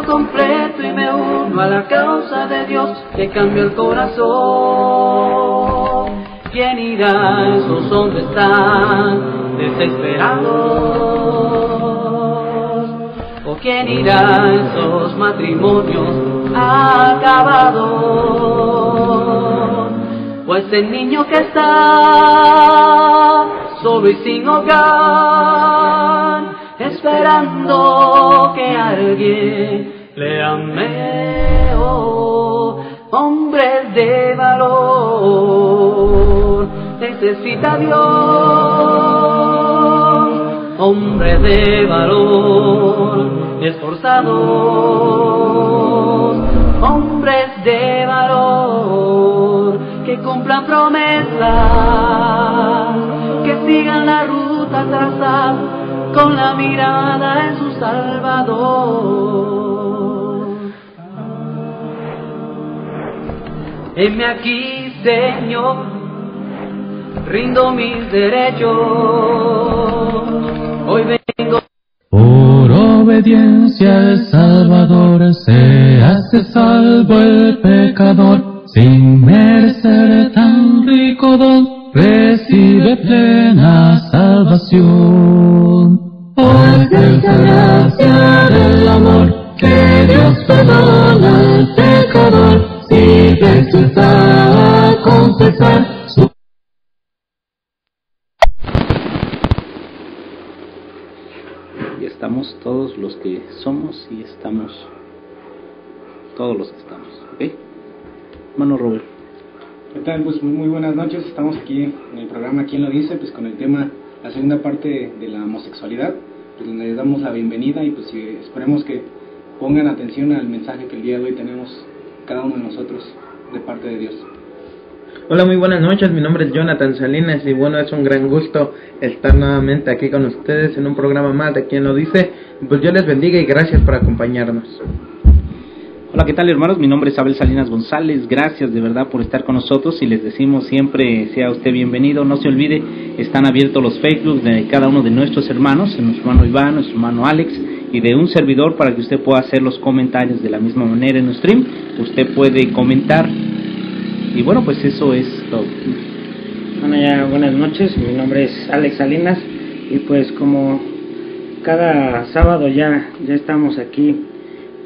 por completo y me uno a la causa de Dios que cambió el corazón. ¿Quién irá? Esos hombres tan desesperados. ¿O quién irá? Esos matrimonios acabados. O ese niño que está solo y sin hogar, esperando que alguien le ame. Oh, hombres de valor, necesita Dios. Hombres de valor, esforzados. Hombres de valor, que cumplan promesas, que sigan la ruta trazada con la mirada en su Salvador. Heme aquí, Señor, rindo mis derechos. Hoy vengo. Por obediencia al Salvador se hace salvo el pecador. Sin merecer tan rico don, recibe plena salvación. Oh, es esa gracia del amor que Dios perdona al pecador, si resulta a confesar su... Y estamos todos los que somos y estamos todos los que estamos, ¿ok? Hermano Robert. ¿Qué tal? Pues muy buenas noches. Estamos aquí en el programa ¿Quién lo dice? Pues con el tema, la segunda parte de la homosexualidad, pues donde les damos la bienvenida y pues esperemos que pongan atención al mensaje que el día de hoy tenemos cada uno de nosotros de parte de Dios. Hola, muy buenas noches, mi nombre es Jonathan Salinas y bueno, es un gran gusto estar nuevamente aquí con ustedes en un programa más de ¿Quién lo dice? Pues Dios les bendiga y gracias por acompañarnos. Hola, ¿qué tal, hermanos? Mi nombre es Abel Salinas González. Gracias de verdad por estar con nosotros y les decimos siempre sea usted bienvenido. No se olvide, están abiertos los Facebook de cada uno de nuestros hermanos, nuestro hermano Iván, nuestro hermano Alex y de un servidor, para que usted pueda hacer los comentarios de la misma manera en el stream. Usted puede comentar y bueno, pues eso es todo. Bueno, ya buenas noches, mi nombre es Alex Salinas y pues como cada sábado ya estamos aquí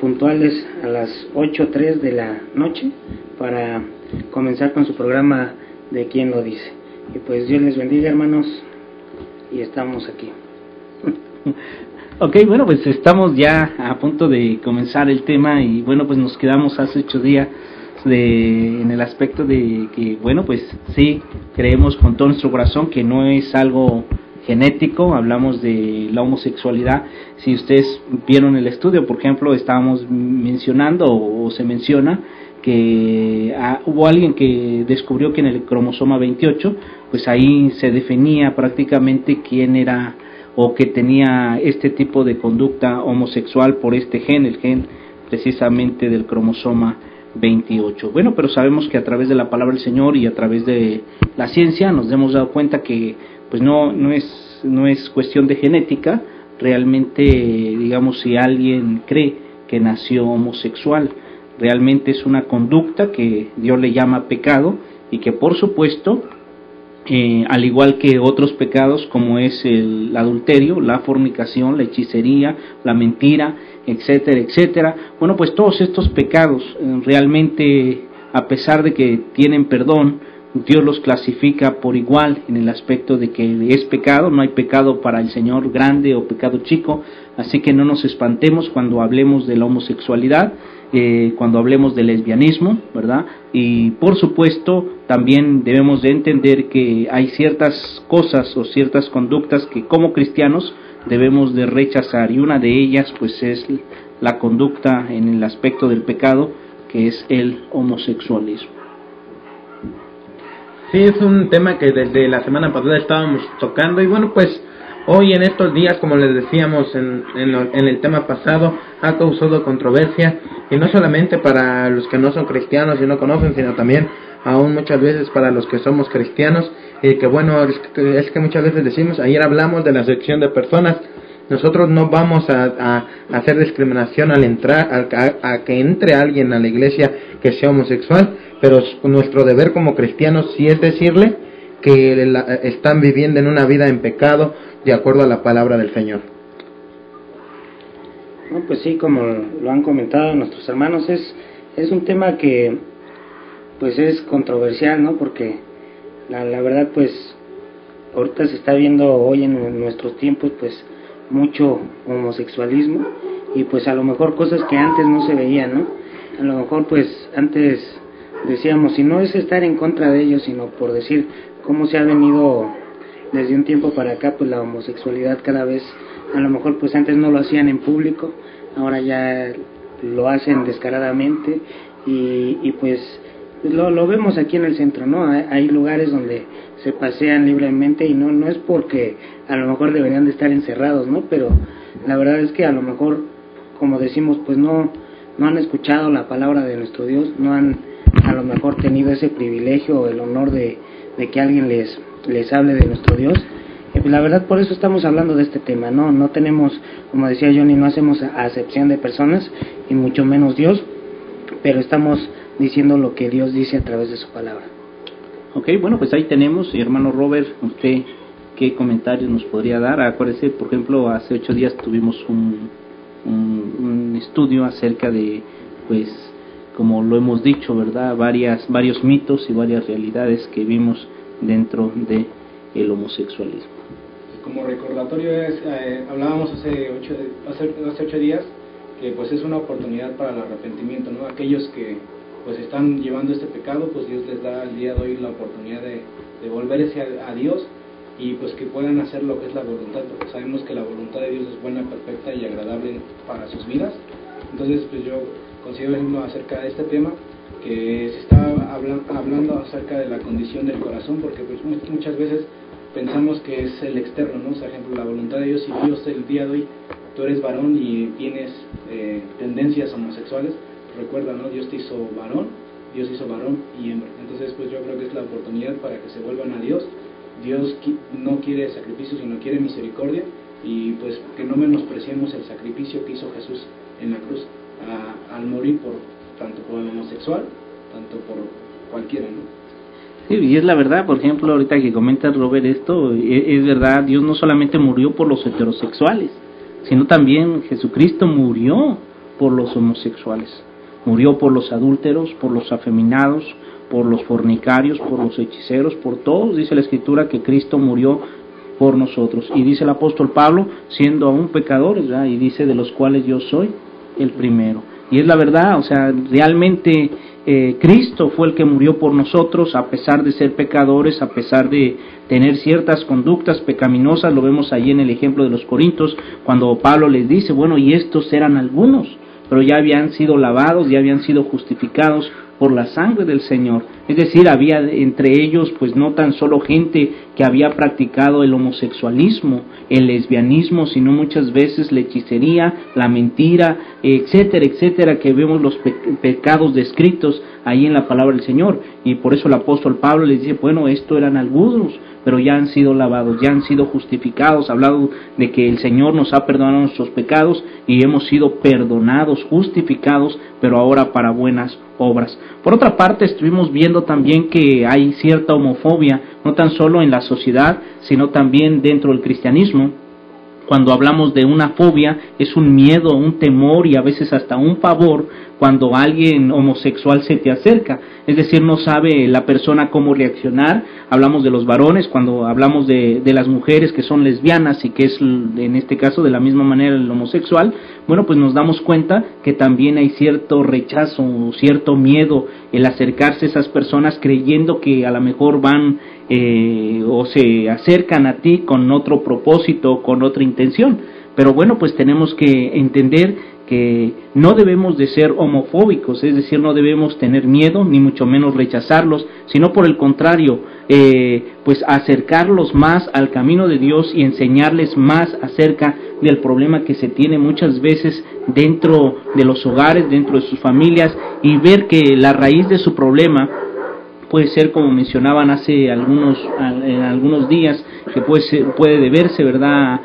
puntuales a las 8:03 de la noche para comenzar con su programa de ¿Quién lo dice? Y pues Dios les bendiga, hermanos, y estamos aquí. Ok, bueno, pues estamos ya a punto de comenzar el tema y bueno, pues nos quedamos hace 8 días en el aspecto de que, bueno, pues sí, creemos con todo nuestro corazón que no es algo genético. Hablamos de la homosexualidad. Si ustedes vieron el estudio, por ejemplo, estábamos mencionando o se menciona que hubo alguien que descubrió que en el cromosoma 28, pues ahí se definía prácticamente quién era o que tenía este tipo de conducta homosexual por este gen, el gen precisamente del cromosoma 28. Bueno, pero sabemos que a través de la palabra del Señor y a través de la ciencia nos hemos dado cuenta que pues no es cuestión de genética. Realmente, digamos, si alguien cree que nació homosexual, realmente es una conducta que Dios le llama pecado y que por supuesto, al igual que otros pecados como es el adulterio, la fornicación, la hechicería, la mentira, etcétera, etcétera, bueno, pues todos estos pecados realmente, a pesar de que tienen perdón, Dios los clasifica por igual en el aspecto de que es pecado. No hay pecado para el Señor grande o pecado chico, así que no nos espantemos cuando hablemos de la homosexualidad, cuando hablemos del lesbianismo, ¿verdad? Y por supuesto también debemos de entender que hay ciertas cosas o ciertas conductas que como cristianos debemos de rechazar, y una de ellas pues es la conducta en el aspecto del pecado, que es el homosexualismo. Sí, es un tema que desde la semana pasada estábamos tocando y bueno, pues hoy en estos días, como les decíamos en el tema pasado, ha causado controversia, y no solamente para los que no son cristianos y no conocen, sino también aún muchas veces para los que somos cristianos. Y que bueno, es que muchas veces decimos, ayer hablamos de la acepción de personas, Nosotros no vamos a hacer discriminación al entrar, a que entre alguien a la iglesia que sea homosexual, pero nuestro deber como cristianos sí es decirle que están viviendo en una vida en pecado de acuerdo a la palabra del Señor. No, pues sí, como lo han comentado nuestros hermanos, es un tema que pues es controversial, ¿no? Porque la verdad, pues ahorita se está viendo hoy en nuestros tiempos pues mucho homosexualismo, y pues a lo mejor cosas que antes no se veían, ¿no? A lo mejor pues antes decíamos, si no es estar en contra de ellos, sino por decir cómo se ha venido desde un tiempo para acá, pues la homosexualidad cada vez, a lo mejor pues antes no lo hacían en público, ahora ya lo hacen descaradamente, y pues lo vemos aquí en el centro, ¿no? Hay lugares donde se pasean libremente, y no es porque a lo mejor deberían de estar encerrados, ¿no? Pero la verdad es que a lo mejor, como decimos, pues no han escuchado la palabra de nuestro Dios, no han a lo mejor tenido ese privilegio o el honor de que alguien les hable de nuestro Dios. Y pues la verdad, por eso estamos hablando de este tema, no tenemos, como decía Johnny, no hacemos acepción de personas, y mucho menos Dios, pero estamos diciendo lo que Dios dice a través de su palabra. Ok, bueno, pues ahí tenemos, hermano Robert, usted qué comentarios nos podría dar. Acuérdese, por ejemplo, hace 8 días tuvimos un estudio acerca de, pues, como lo hemos dicho, ¿verdad?, varios mitos y varias realidades que vimos dentro de el homosexualismo. Como recordatorio, hablábamos hace 8 días que pues es una oportunidad para el arrepentimiento, ¿no? Aquellos que pues están llevando este pecado, pues Dios les da el día de hoy la oportunidad de volverse a Dios, y pues que puedan hacer lo que es la voluntad, porque sabemos que la voluntad de Dios es buena, perfecta y agradable para sus vidas. Entonces pues yo considero acerca de este tema que se está hablando acerca de la condición del corazón, porque pues muchas veces pensamos que es el externo, ¿no? O sea, ejemplo, la voluntad de Dios, si Dios el día de hoy tú eres varón y tienes tendencias homosexuales, recuerda, ¿no? Dios te hizo varón y hembra. Entonces pues yo creo que es la oportunidad para que se vuelvan a Dios. Dios no quiere sacrificio, sino quiere misericordia, y pues que no menospreciemos el sacrificio que hizo Jesús en la cruz al morir tanto por el homosexual, tanto por cualquiera, ¿no? Sí, y es la verdad. Por ejemplo, ahorita que comenta Robert esto, es verdad, Dios no solamente murió por los heterosexuales, sino también Jesucristo murió por los homosexuales, murió por los adúlteros, por los afeminados, por los fornicarios, por los hechiceros, por todos. Dice la Escritura que Cristo murió por nosotros, y dice el apóstol Pablo, siendo aún pecadores, ¿verdad?, y dice, de los cuales yo soy el primero. Y es la verdad, o sea, realmente Cristo fue el que murió por nosotros, a pesar de ser pecadores, a pesar de tener ciertas conductas pecaminosas. Lo vemos ahí en el ejemplo de los Corintios, cuando Pablo les dice, bueno, y estos eran algunos, pero ya habían sido lavados, ya habían sido justificados por la sangre del Señor. Es decir, había entre ellos pues no tan solo gente que había practicado el homosexualismo, el lesbianismo, sino muchas veces la hechicería, la mentira, etcétera, etcétera, que vemos los pecados descritos ahí en la palabra del Señor. Y por eso el apóstol Pablo les dice, bueno, esto eran algunos, pero ya han sido lavados, ya han sido justificados, hablado de que el Señor nos ha perdonado nuestros pecados y hemos sido perdonados, justificados, pero ahora para buenas obras. Por otra parte, estuvimos viendo también que hay cierta homofobia, no tan solo en la sociedad, sino también dentro del cristianismo. Cuando hablamos de una fobia, es un miedo, un temor y a veces hasta un pavor cuando alguien homosexual se te acerca. Es decir, no sabe la persona cómo reaccionar. Hablamos de los varones, cuando hablamos de las mujeres que son lesbianas y que es en este caso de la misma manera el homosexual, bueno, pues nos damos cuenta que también hay cierto rechazo, cierto miedo el acercarse a esas personas creyendo que a lo mejor van o se acercan a ti con otro propósito, con otra intención. Pero bueno, pues tenemos que entender que no debemos de ser homofóbicos, es decir, no debemos tener miedo, ni mucho menos rechazarlos, sino por el contrario, pues acercarlos más al camino de Dios y enseñarles más acerca del problema que se tiene muchas veces dentro de los hogares, dentro de sus familias, y ver que la raíz de su problema puede ser, como mencionaban hace algunos días, que puede deberse, ¿verdad?,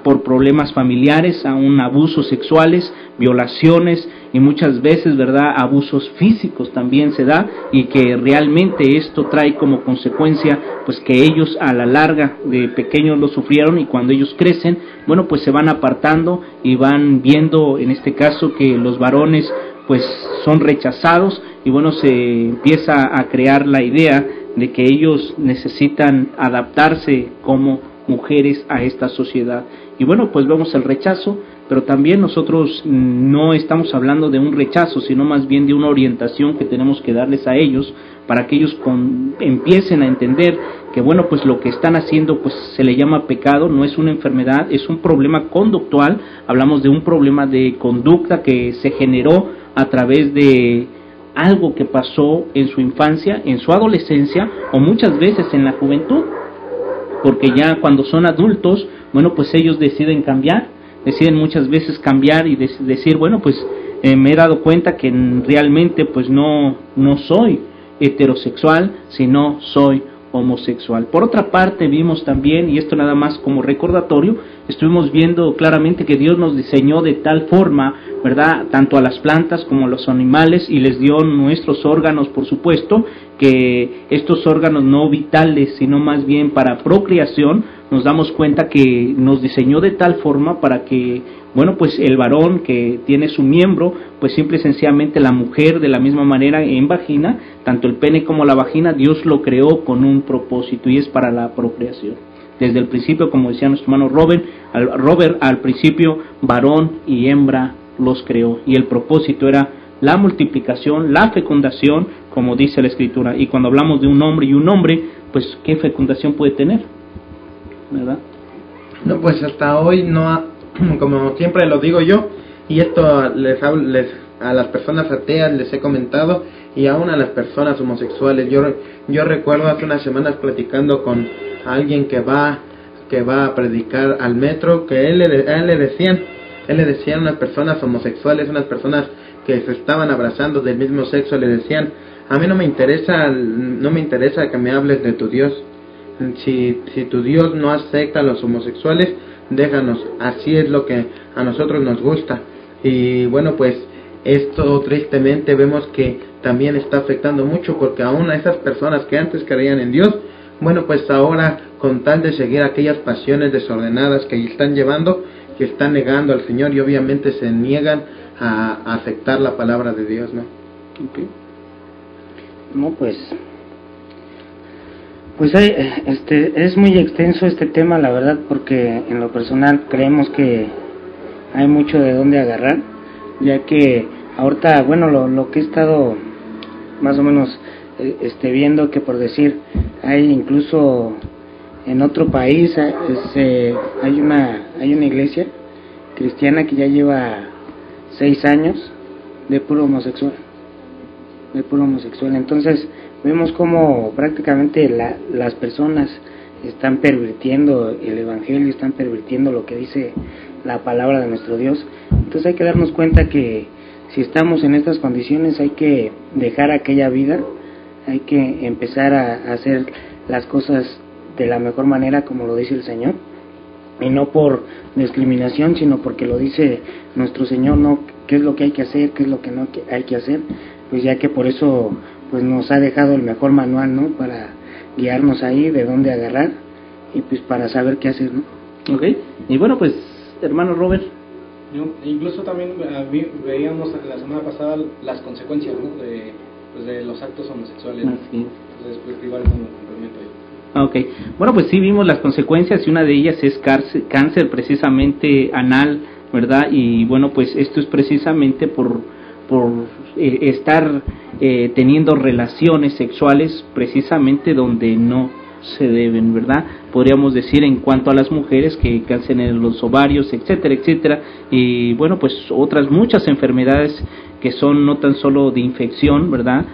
por problemas familiares, a un abusos sexuales, violaciones y muchas veces, ¿verdad?, abusos físicos también se da, y que realmente esto trae como consecuencia pues que ellos a la larga de pequeños lo sufrieron, y cuando ellos crecen, bueno, pues se van apartando y van viendo en este caso que los varones pues son rechazados, y bueno, se empieza a crear la idea de que ellos necesitan adaptarse como mujeres a esta sociedad. Y bueno, pues vemos el rechazo, pero también nosotros no estamos hablando de un rechazo, sino más bien de una orientación que tenemos que darles a ellos, para que ellos empiecen a entender que, bueno, pues lo que están haciendo pues se le llama pecado, no es una enfermedad, es un problema conductual. Hablamos de un problema de conducta que se generó a través de algo que pasó en su infancia, en su adolescencia, o muchas veces en la juventud, porque ya cuando son adultos, bueno, pues ellos deciden muchas veces cambiar y decir, bueno, pues me he dado cuenta que realmente pues no soy heterosexual, sino soy homosexual. Por otra parte, vimos también, y esto nada más como recordatorio, estuvimos viendo claramente que Dios nos diseñó de tal forma, ¿verdad?, tanto a las plantas como a los animales, y les dio nuestros órganos, por supuesto, que estos órganos no vitales, sino más bien para procreación. Nos damos cuenta que nos diseñó de tal forma para que, bueno, pues el varón que tiene su miembro, pues simple y sencillamente la mujer de la misma manera en vagina, tanto el pene como la vagina, Dios lo creó con un propósito, y es para la procreación. Desde el principio, como decía nuestro hermano Robert, al principio varón y hembra los creó, y el propósito era la multiplicación, la fecundación, como dice la Escritura. Y cuando hablamos de un hombre y un hombre, pues ¿qué fecundación puede tener?, ¿verdad? No, pues hasta hoy no, como siempre lo digo yo, y esto a las personas ateas les he comentado, y aún a las personas homosexuales. Yo recuerdo hace unas semanas platicando con alguien que va a predicar al metro, que él le decían unas personas homosexuales, unas personas que se estaban abrazando del mismo sexo, le decían: a mí no me interesa que me hables de tu Dios. Si tu Dios no acepta a los homosexuales, déjanos, así es lo que a nosotros nos gusta. Y bueno, pues esto tristemente vemos que también está afectando mucho, porque aún a esas personas que antes creían en Dios, bueno, pues ahora, con tal de seguir aquellas pasiones desordenadas que están llevando, que están negando al Señor, y obviamente se niegan a aceptar la palabra de Dios, ¿no? Okay. No, pues es muy extenso este tema, la verdad, porque en lo personal creemos que hay mucho de dónde agarrar, ya que ahorita, bueno, lo que he estado más o menos viendo, que por decir, hay incluso en otro país hay una iglesia cristiana que ya lleva 6 años de puro homosexual. Entonces vemos como prácticamente las personas están pervirtiendo el evangelio, están pervirtiendo lo que dice la palabra de nuestro Dios. Entonces hay que darnos cuenta que si estamos en estas condiciones, hay que dejar aquella vida, hay que empezar a hacer las cosas de la mejor manera, como lo dice el Señor, y no por discriminación, sino porque lo dice nuestro Señor, no qué es lo que hay que hacer, qué es lo que no hay que hacer, pues ya que por eso pues nos ha dejado el mejor manual, ¿no?, para guiarnos ahí, de dónde agarrar, y pues para saber qué hacer, ¿no? Ok, y bueno, pues hermano Robert, incluso también veíamos la semana pasada las consecuencias, ¿no?, de los actos homosexuales, ¿no? Sí. Entonces pues igual como complemento ahí. Okay, bueno, pues sí vimos las consecuencias, y una de ellas es cáncer precisamente anal, ¿verdad? Y bueno, pues esto es precisamente por estar teniendo relaciones sexuales precisamente donde no se deben, ¿verdad? Podríamos decir en cuanto a las mujeres, que cáncer en los ovarios, etcétera, etcétera, y bueno, pues otras muchas enfermedades que son no tan solo de infección, ¿verdad?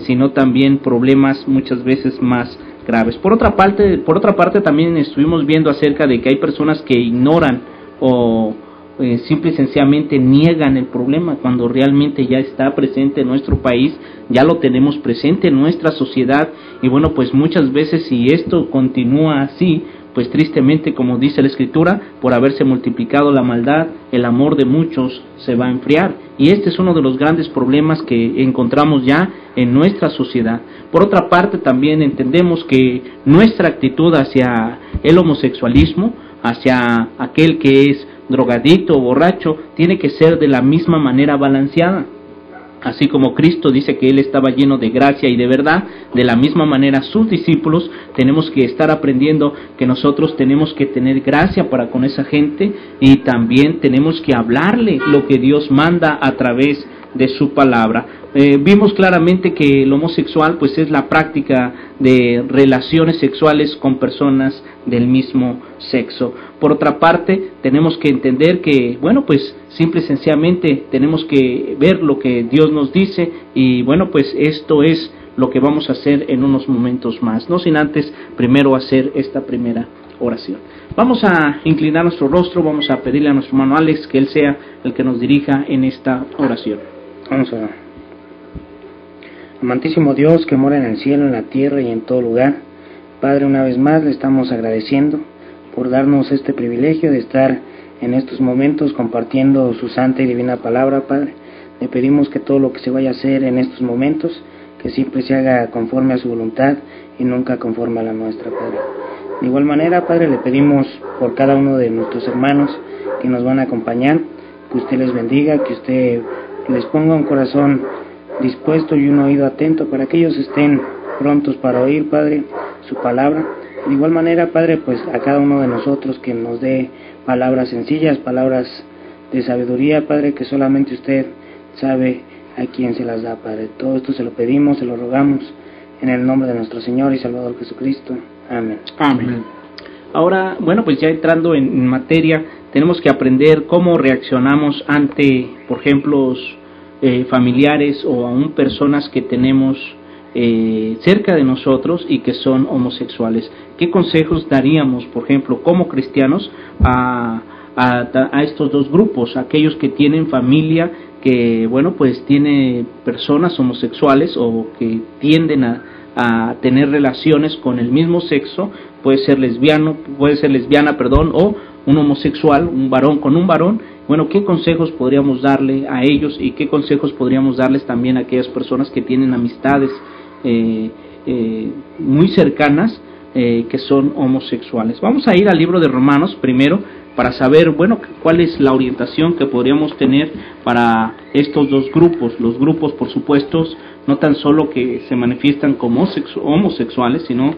Sino también problemas muchas veces más graves. Por otra parte también estuvimos viendo acerca de que hay personas que ignoran o simple y sencillamente niegan el problema cuando realmente ya está presente en nuestro país, ya lo tenemos presente en nuestra sociedad. Y bueno, pues muchas veces si esto continúa así, pues tristemente, como dice la Escritura, por haberse multiplicado la maldad, el amor de muchos se va a enfriar. Y este es uno de los grandes problemas que encontramos ya en nuestra sociedad. Por otra parte, también entendemos que nuestra actitud hacia el homosexualismo, hacia aquel que es drogadicto o borracho, tiene que ser de la misma manera balanceada. Así como Cristo dice que Él estaba lleno de gracia y de verdad, de la misma manera sus discípulos tenemos que estar aprendiendo que nosotros tenemos que tener gracia para con esa gente, y también tenemos que hablarle lo que Dios manda a través de su palabra. Vimos claramente que el homosexual pues es la práctica de relaciones sexuales con personas del mismo sexo. Por otra parte, tenemos que entender que, bueno, pues simple y sencillamente tenemos que ver lo que Dios nos dice, y bueno, pues esto es lo que vamos a hacer en unos momentos más, no sin antes primero hacer esta primera oración. Vamos a inclinar nuestro rostro, vamos a pedirle a nuestro hermano Alex que él sea el que nos dirija en esta oración. Vamos a orar. Amantísimo Dios que mora en el cielo, en la tierra y en todo lugar, Padre, una vez más le estamos agradeciendo por darnos este privilegio de estar en estos momentos compartiendo su santa y divina palabra, Padre. Le pedimos que todo lo que se vaya a hacer en estos momentos, que siempre se haga conforme a su voluntad y nunca conforme a la nuestra, Padre. De igual manera, Padre, le pedimos por cada uno de nuestros hermanos que nos van a acompañar, que usted les bendiga, que usted les ponga un corazón dispuesto y un oído atento para que ellos estén prontos para oír, Padre, su palabra. De igual manera, Padre, pues a cada uno de nosotros que nos dé palabras sencillas, palabras de sabiduría, Padre, que solamente usted sabe a quién se las da, Padre. Todo esto se lo pedimos, se lo rogamos en el nombre de nuestro Señor y Salvador Jesucristo. Amén. Amén. Ahora, bueno, pues ya entrando en materia, tenemos que aprender cómo reaccionamos ante, por ejemplo, familiares o aún personas que tenemos cerca de nosotros y que son homosexuales. ¿Qué consejos daríamos, por ejemplo, como cristianos a estos dos grupos? Aquellos que tienen familia que, bueno, pues tiene personas homosexuales o que tienden a tener relaciones con el mismo sexo, puede ser lesbiana, o un homosexual, un varón con un varón. Bueno, ¿qué consejos podríamos darle a ellos y qué consejos podríamos darles también a aquellas personas que tienen amistades muy cercanas que son homosexuales? Vamos a ir al libro de Romanos primero para saber, bueno, cuál es la orientación que podríamos tener para estos dos grupos. Los grupos, por supuesto, no tan solo que se manifiestan como homosexuales, sino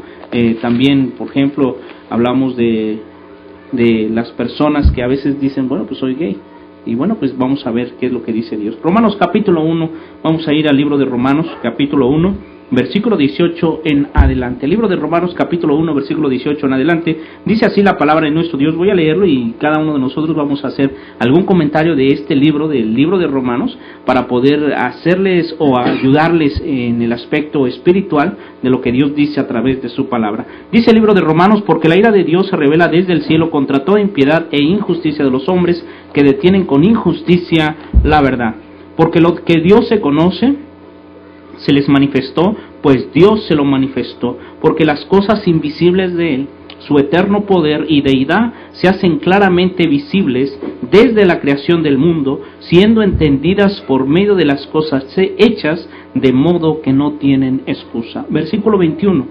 también, por ejemplo, hablamos de las personas que a veces dicen, bueno, pues soy gay. Y bueno, pues vamos a ver qué es lo que dice Dios. Romanos capítulo 1, vamos a ir al libro de Romanos capítulo 1, versículo 18 en adelante. El libro de Romanos capítulo 1, versículo 18 en adelante, dice así la palabra de nuestro Dios. Voy a leerlo y cada uno de nosotros vamos a hacer algún comentario de este libro, del libro de Romanos, para poder hacerles o ayudarles en el aspecto espiritual de lo que Dios dice a través de su palabra. Dice el libro de Romanos: porque la ira de Dios se revela desde el cielo contra toda impiedad e injusticia de los hombres que detienen con injusticia la verdad. Porque lo que Dios se conoce se les manifestó, pues Dios se lo manifestó, porque las cosas invisibles de Él, su eterno poder y deidad, se hacen claramente visibles desde la creación del mundo, siendo entendidas por medio de las cosas hechas, de modo que no tienen excusa. Versículo 21.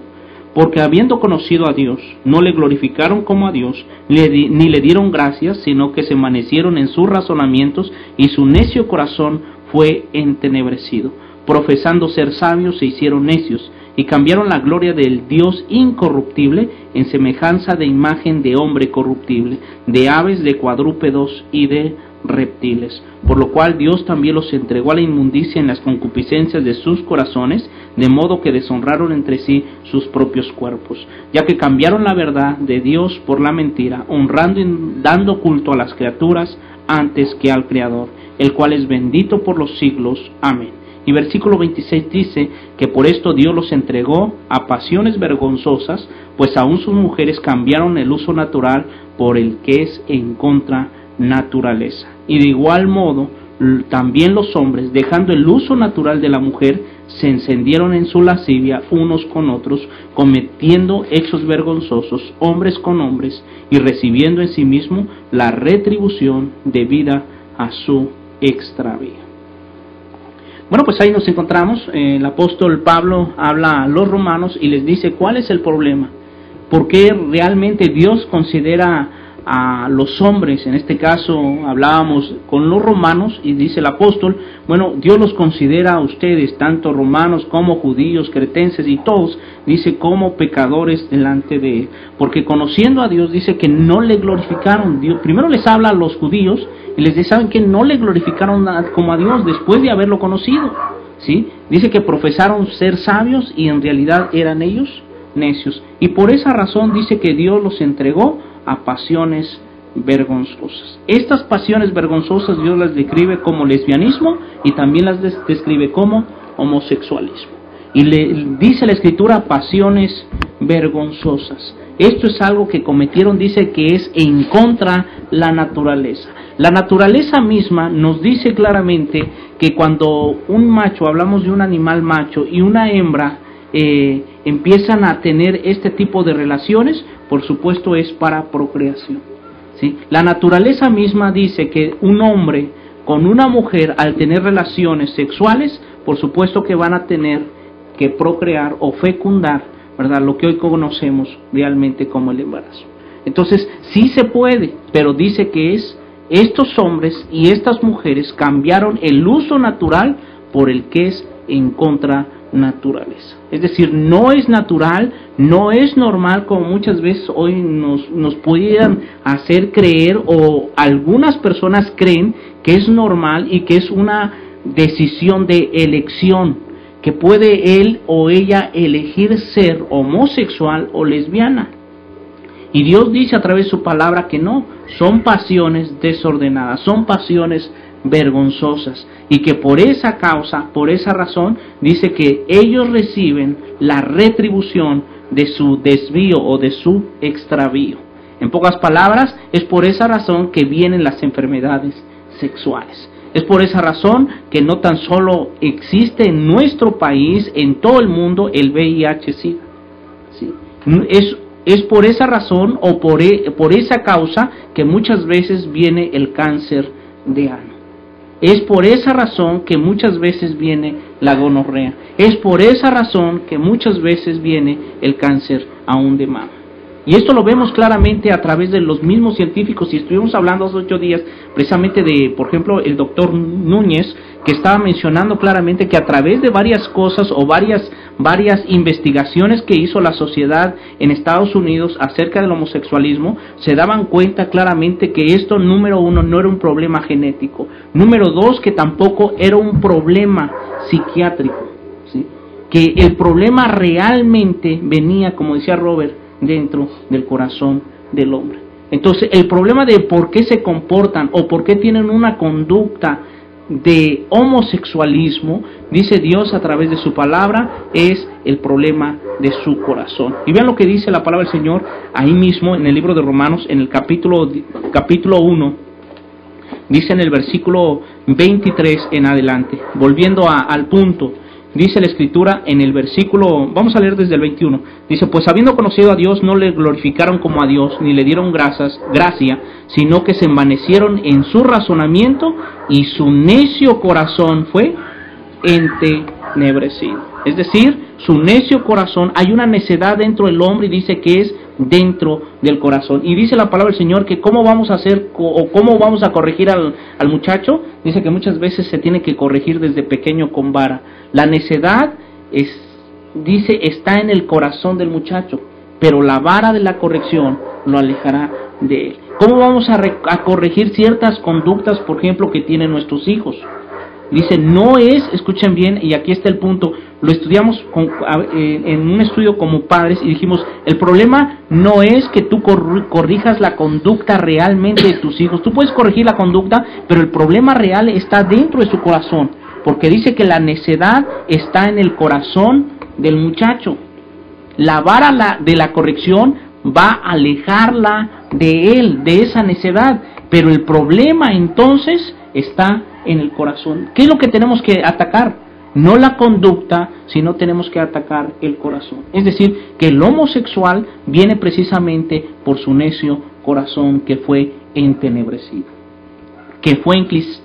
Porque habiendo conocido a Dios, no le glorificaron como a Dios, ni le dieron gracias, sino que se envanecieron en sus razonamientos, y su necio corazón fue entenebrecido. Profesando ser sabios, se hicieron necios, y cambiaron la gloria del Dios incorruptible en semejanza de imagen de hombre corruptible, de aves, de cuadrúpedos y de reptiles. Por lo cual Dios también los entregó a la inmundicia en las concupiscencias de sus corazones, de modo que deshonraron entre sí sus propios cuerpos, ya que cambiaron la verdad de Dios por la mentira, honrando y dando culto a las criaturas antes que al Creador, el cual es bendito por los siglos. Amén. Y versículo 26 dice que por esto Dios los entregó a pasiones vergonzosas, pues aún sus mujeres cambiaron el uso natural por el que es en contra naturaleza. Y de igual modo, también los hombres, dejando el uso natural de la mujer, se encendieron en su lascivia unos con otros, cometiendo hechos vergonzosos, hombres con hombres, y recibiendo en sí mismo la retribución debida a su extravío. Bueno, pues ahí nos encontramos. El apóstol Pablo habla a los romanos y les dice cuál es el problema. ¿Por qué realmente Dios considera a los hombres? En este caso hablábamos con los romanos y dice el apóstol, bueno, Dios los considera a ustedes, tanto romanos como judíos, cretenses y todos, dice, como pecadores delante de Él. Porque conociendo a Dios, dice que no le glorificaron. Dios, primero les habla a los judíos y les dice, ¿saben qué? No le glorificaron como a Dios después de haberlo conocido, ¿sí? Dice que profesaron ser sabios y en realidad eran ellos necios. Y por esa razón dice que Dios los entregó a pasiones vergonzosas. Estas pasiones vergonzosas Dios las describe como lesbianismo y también las describe como homosexualismo. Y le dice la Escritura pasiones vergonzosas. Esto es algo que cometieron, dice que es en contra la naturaleza. La naturaleza misma nos dice claramente que cuando un macho, hablamos de un animal macho y una hembra, empiezan a tener este tipo de relaciones, por supuesto es para procreación, ¿sí? La naturaleza misma dice que un hombre con una mujer al tener relaciones sexuales, por supuesto que van a tener que procrear o fecundar, ¿verdad? Lo que hoy conocemos realmente como el embarazo. Entonces, sí se puede, pero dice que es estos hombres y estas mujeres cambiaron el uso natural por el que es en contra naturaleza. Es decir, no es natural, no es normal como muchas veces hoy nos pudieran hacer creer, o algunas personas creen que es normal y que es una decisión de elección, que puede él o ella elegir ser homosexual o lesbiana. Y Dios dice a través de su palabra que no, son pasiones desordenadas, son pasiones vergonzosas, y que por esa causa, por esa razón, dice que ellos reciben la retribución de su desvío o de su extravío. En pocas palabras, es por esa razón que vienen las enfermedades sexuales. Es por esa razón que no tan solo existe en nuestro país, en todo el mundo, el VIH-Sida. ¿Sí? Es por esa razón o por esa causa que muchas veces viene el cáncer de ano. Es por esa razón que muchas veces viene la gonorrea. Es por esa razón que muchas veces viene el cáncer aún de mama. Y esto lo vemos claramente a través de los mismos científicos. Y estuvimos hablando hace 8 días precisamente de, por ejemplo, el doctor Núñez, que estaba mencionando claramente que a través de varias cosas o varias investigaciones que hizo la sociedad en Estados Unidos acerca del homosexualismo, se daban cuenta claramente que esto, número 1, no era un problema genético. Número 2, que tampoco era un problema psiquiátrico, ¿sí? Que el problema realmente venía, como decía Robert, dentro del corazón del hombre. Entonces, el problema de por qué se comportan o por qué tienen una conducta de homosexualismo, dice Dios a través de su palabra, es el problema de su corazón. Y vean lo que dice la palabra del Señor ahí mismo en el libro de Romanos, en el capítulo 1, dice en el versículo 23 en adelante, volviendo al punto. Dice la Escritura en el versículo, vamos a leer desde el 21, dice, pues habiendo conocido a Dios no le glorificaron como a Dios, ni le dieron gracia, sino que se envanecieron en su razonamiento y su necio corazón fue entenebrecido. Es decir, su necio corazón, hay una necedad dentro del hombre y dice que es dentro del corazón. Y dice la palabra del Señor que cómo vamos a hacer o cómo vamos a corregir al muchacho. Dice que muchas veces se tiene que corregir desde pequeño con vara. La necedad está en el corazón del muchacho, pero la vara de la corrección lo alejará de él. ¿Cómo vamos a corregir ciertas conductas, por ejemplo, que tienen nuestros hijos? Dice, no es, escuchen bien, y aquí está el punto, lo estudiamos en un estudio como padres y dijimos, el problema no es que tú corrijas la conducta realmente de tus hijos, tú puedes corregir la conducta, pero el problema real está dentro de su corazón, porque dice que la necedad está en el corazón del muchacho. La vara de la corrección va a alejarla de él, de esa necedad. Pero el problema entonces está en el corazón. ¿Qué es lo que tenemos que atacar? No la conducta, sino tenemos que atacar el corazón. Es decir, que el homosexual viene precisamente por su necio corazón que fue entenebrecido, que fue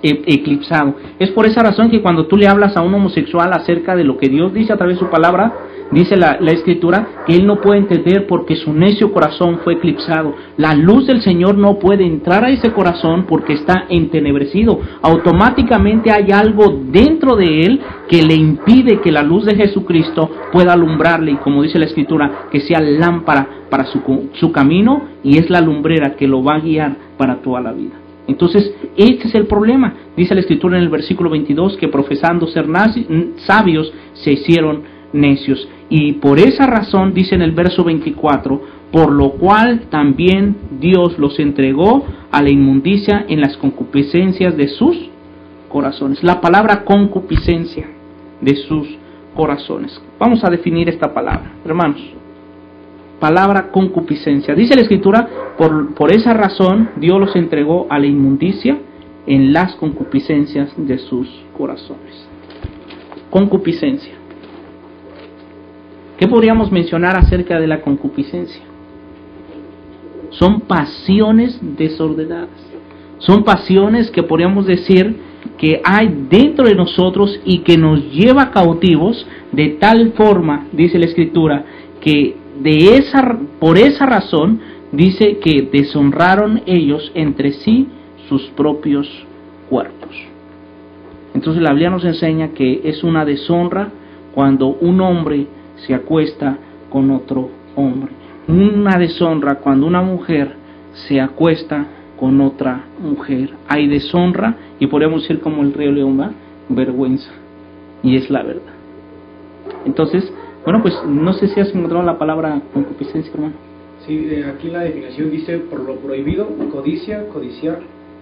eclipsado. Es por esa razón que cuando tú le hablas a un homosexual acerca de lo que Dios dice a través de su palabra, dice la Escritura que él no puede entender porque su necio corazón fue eclipsado. La luz del Señor no puede entrar a ese corazón porque está entenebrecido. Automáticamente hay algo dentro de él que le impide que la luz de Jesucristo pueda alumbrarle, y como dice la Escritura, que sea lámpara para su camino, y es la lumbrera que lo va a guiar para toda la vida. Entonces, este es el problema. Dice la Escritura en el versículo 22 que profesando ser sabios se hicieron necios. Y por esa razón, dice en el verso 24, por lo cual también Dios los entregó a la inmundicia en las concupiscencias de sus corazones. La palabra concupiscencia, de sus corazones. Vamos a definir esta palabra, hermanos. Palabra concupiscencia. Dice la Escritura, por esa razón Dios los entregó a la inmundicia en las concupiscencias de sus corazones. Concupiscencia. ¿Qué podríamos mencionar acerca de la concupiscencia? Son pasiones desordenadas. Son pasiones que podríamos decir que hay dentro de nosotros y que nos lleva cautivos de tal forma, dice la Escritura, que por esa razón dice que deshonraron ellos entre sí sus propios cuerpos. Entonces la Biblia nos enseña que es una deshonra cuando un hombre se acuesta con otro hombre. Una deshonra cuando una mujer se acuesta con otra mujer. Hay deshonra y podemos decir como el río León, ¿va? Vergüenza. Y es la verdad. Entonces, bueno, pues no sé si has encontrado la palabra concupiscencia, hermano. Sí, aquí la definición dice por lo prohibido, codicia, codiciar,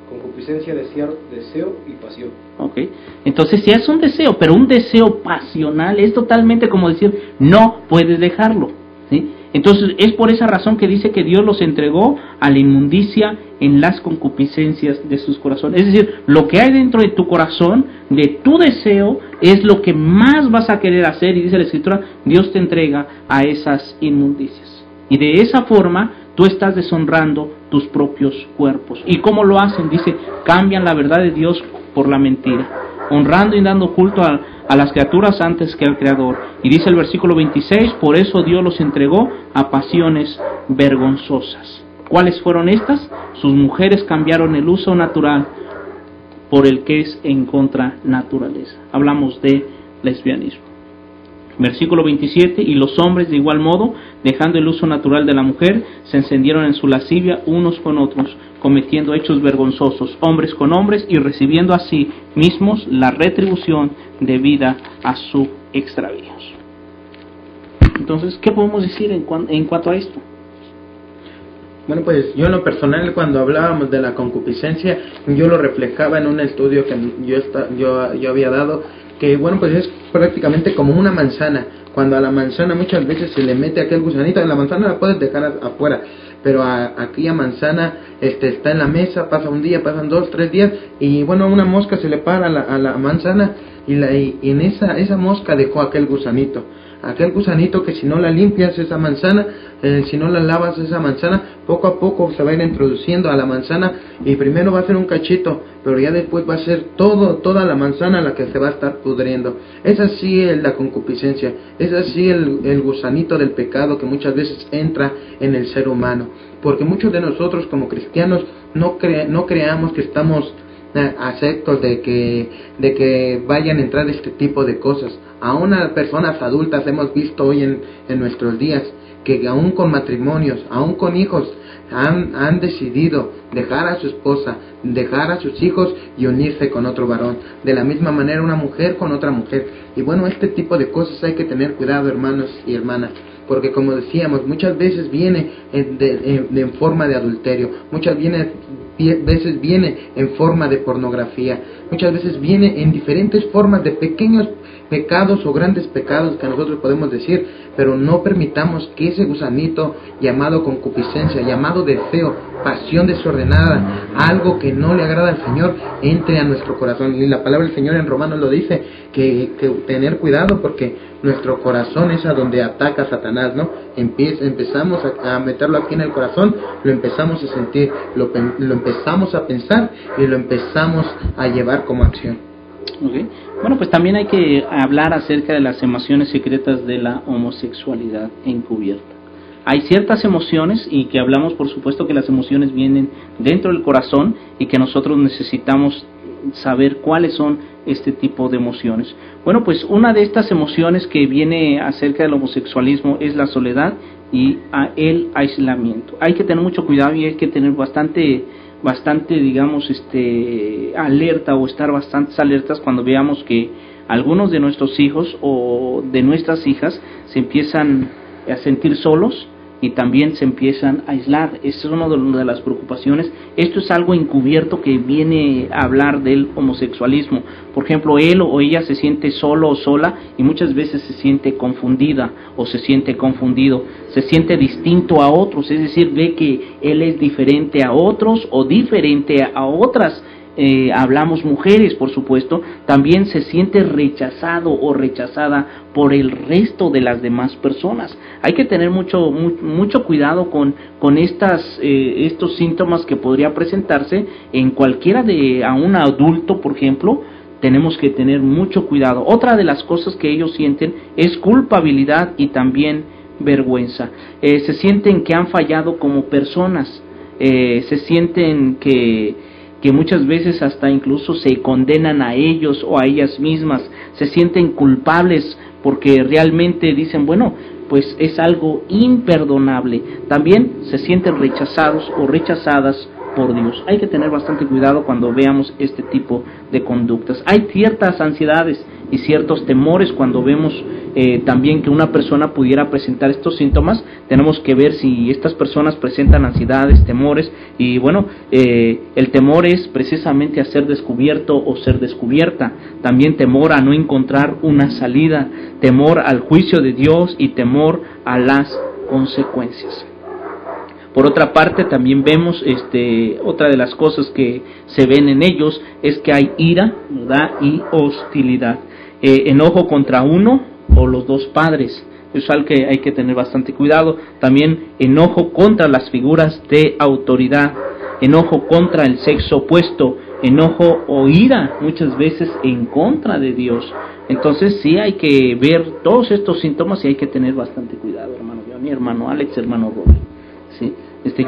concupiscencia, desear, deseo y pasión. Ok, entonces si es un deseo, pero un deseo pasional, es totalmente como decir, no puedes dejarlo, ¿sí? Entonces es por esa razón que dice que Dios los entregó a la inmundicia en las concupiscencias de sus corazones. Es decir, lo que hay dentro de tu corazón, de tu deseo, es lo que más vas a querer hacer, y dice la Escritura, Dios te entrega a esas inmundicias. Y de esa forma tú estás deshonrando tus propios cuerpos. ¿Y cómo lo hacen? Dice, cambian la verdad de Dios por la mentira, honrando y dando culto a las criaturas antes que al Creador. Y dice el versículo 26, por eso Dios los entregó a pasiones vergonzosas. ¿Cuáles fueron estas? Sus mujeres cambiaron el uso natural por el que es en contra naturaleza. Hablamos de lesbianismo. Versículo 27, y los hombres de igual modo, dejando el uso natural de la mujer, se encendieron en su lascivia unos con otros, cometiendo hechos vergonzosos, hombres con hombres, y recibiendo así mismos la retribución debida a su extravíos. Entonces, ¿qué podemos decir en cuanto a esto? Bueno, pues yo en lo personal, cuando hablábamos de la concupiscencia, yo lo reflejaba en un estudio que yo había dado, que bueno, pues es prácticamente como una manzana. Cuando a la manzana muchas veces se le mete aquel gusanito, la manzana la puedes dejar afuera, pero aquella manzana está en la mesa, pasa un día, pasan 2, 3 días, y bueno, una mosca se le para a la manzana, y en esa mosca dejó aquel gusanito que si no la limpias esa manzana, si no la lavas esa manzana, poco a poco se va a ir introduciendo a la manzana, y primero va a ser un cachito, pero ya después va a ser toda la manzana la que se va a estar pudriendo. Es así la concupiscencia, es así el gusanito del pecado que muchas veces entra en el ser humano, porque muchos de nosotros como cristianos no creamos que estamos aceptos de que vayan a entrar este tipo de cosas. Aún a personas adultas hemos visto hoy en nuestros días que aún con matrimonios, aún con hijos, han decidido dejar a su esposa, dejar a sus hijos y unirse con otro varón. De la misma manera una mujer con otra mujer. Y bueno, este tipo de cosas hay que tener cuidado, hermanos y hermanas, porque como decíamos, muchas veces viene en forma de adulterio, muchas veces viene en forma de pornografía, muchas veces viene en diferentes formas de pequeños pecados o grandes pecados que nosotros podemos decir, pero no permitamos que ese gusanito llamado concupiscencia, llamado deseo, pasión desordenada, algo que no le agrada al Señor, entre a nuestro corazón. Y la palabra del Señor en Romanos lo dice, que tener cuidado porque nuestro corazón es a donde ataca Satanás, ¿no? Empezamos a meterlo aquí en el corazón, lo empezamos a sentir, lo empezamos a pensar y lo empezamos a llevar como acción. Okay. Bueno, pues también hay que hablar acerca de las emociones secretas de la homosexualidad encubierta. Hay ciertas emociones, y que hablamos por supuesto que las emociones vienen dentro del corazón y que nosotros necesitamos saber cuáles son este tipo de emociones. Bueno, pues una de estas emociones que viene acerca del homosexualismo es la soledad y el aislamiento. Hay que tener mucho cuidado y hay que tener bastante digamos alerta, o estar bastante alertas cuando veamos que algunos de nuestros hijos o de nuestras hijas se empiezan a sentir solos y también se empiezan a aislar. Esa es una de las preocupaciones. Esto es algo encubierto que viene a hablar del homosexualismo. Por ejemplo, él o ella se siente solo o sola y muchas veces se siente confundida o se siente confundido. Se siente distinto a otros, es decir, ve que él es diferente a otros o diferente a otras. Hablamos mujeres, por supuesto, también se siente rechazado o rechazada por el resto de las demás personas. Hay que tener mucho cuidado con estos síntomas que podría presentarse en cualquiera a un adulto, por ejemplo. Tenemos que tener mucho cuidado. Otra de las cosas que ellos sienten es culpabilidad y también vergüenza. Se sienten que han fallado como personas, se sienten que muchas veces hasta incluso se condenan a ellos o a ellas mismas, se sienten culpables porque realmente dicen, bueno, pues es algo imperdonable. También se sienten rechazados o rechazadas por Dios. Hay que tener bastante cuidado cuando veamos este tipo de conductas. Hay ciertas ansiedades y ciertos temores cuando vemos también que una persona pudiera presentar estos síntomas. Tenemos que ver si estas personas presentan ansiedades, temores, y bueno, el temor es precisamente a ser descubierto o ser descubierta. También temor a no encontrar una salida, temor al juicio de Dios y temor a las consecuencias. Por otra parte, también vemos otra de las cosas que se ven en ellos es que hay ira, ¿verdad? Y hostilidad, enojo contra uno o los dos padres. Eso es algo que hay que tener bastante cuidado. También enojo contra las figuras de autoridad, enojo contra el sexo opuesto, enojo o ira muchas veces en contra de Dios. Entonces sí hay que ver todos estos síntomas y hay que tener bastante cuidado, hermano Johnny, hermano Alex, hermano Robert. Sí.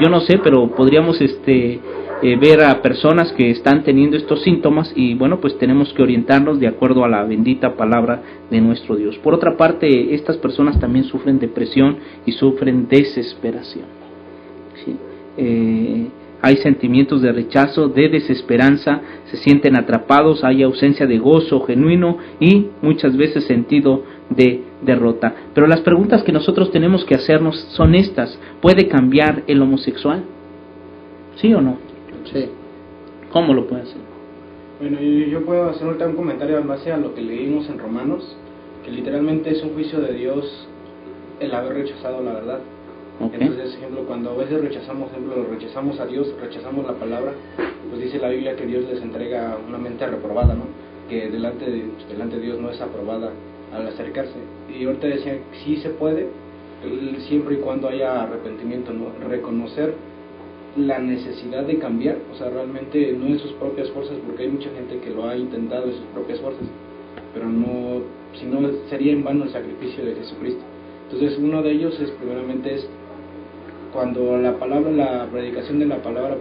Yo no sé, pero podríamos ver a personas que están teniendo estos síntomas y bueno, pues tenemos que orientarnos de acuerdo a la bendita palabra de nuestro Dios. Por otra parte, estas personas también sufren depresión y sufren desesperación. ¿Sí? Hay sentimientos de rechazo, de desesperanza, se sienten atrapados, hay ausencia de gozo genuino y muchas veces sentido de derrota. Pero las preguntas que nosotros tenemos que hacernos son estas: ¿puede cambiar el homosexual? ¿Sí o no? Sí. ¿Cómo lo puede hacer? Bueno, yo puedo hacer ahorita un comentario en base a lo que leímos en Romanos, que literalmente es un juicio de Dios el haber rechazado la verdad. Okay. Entonces, ejemplo, cuando a veces rechazamos a Dios, rechazamos la palabra, pues dice la Biblia que Dios les entrega una mente reprobada, ¿no? Que delante de Dios no es aprobada al acercarse. Y ahorita decía, sí se puede, siempre y cuando haya arrepentimiento, ¿no? Reconocer la necesidad de cambiar, o sea, realmente no en sus propias fuerzas, porque hay mucha gente que lo ha intentado en sus propias fuerzas, pero no, si no sería en vano el sacrificio de Jesucristo. Entonces, uno de ellos primeramente es cuando la predicación de la palabra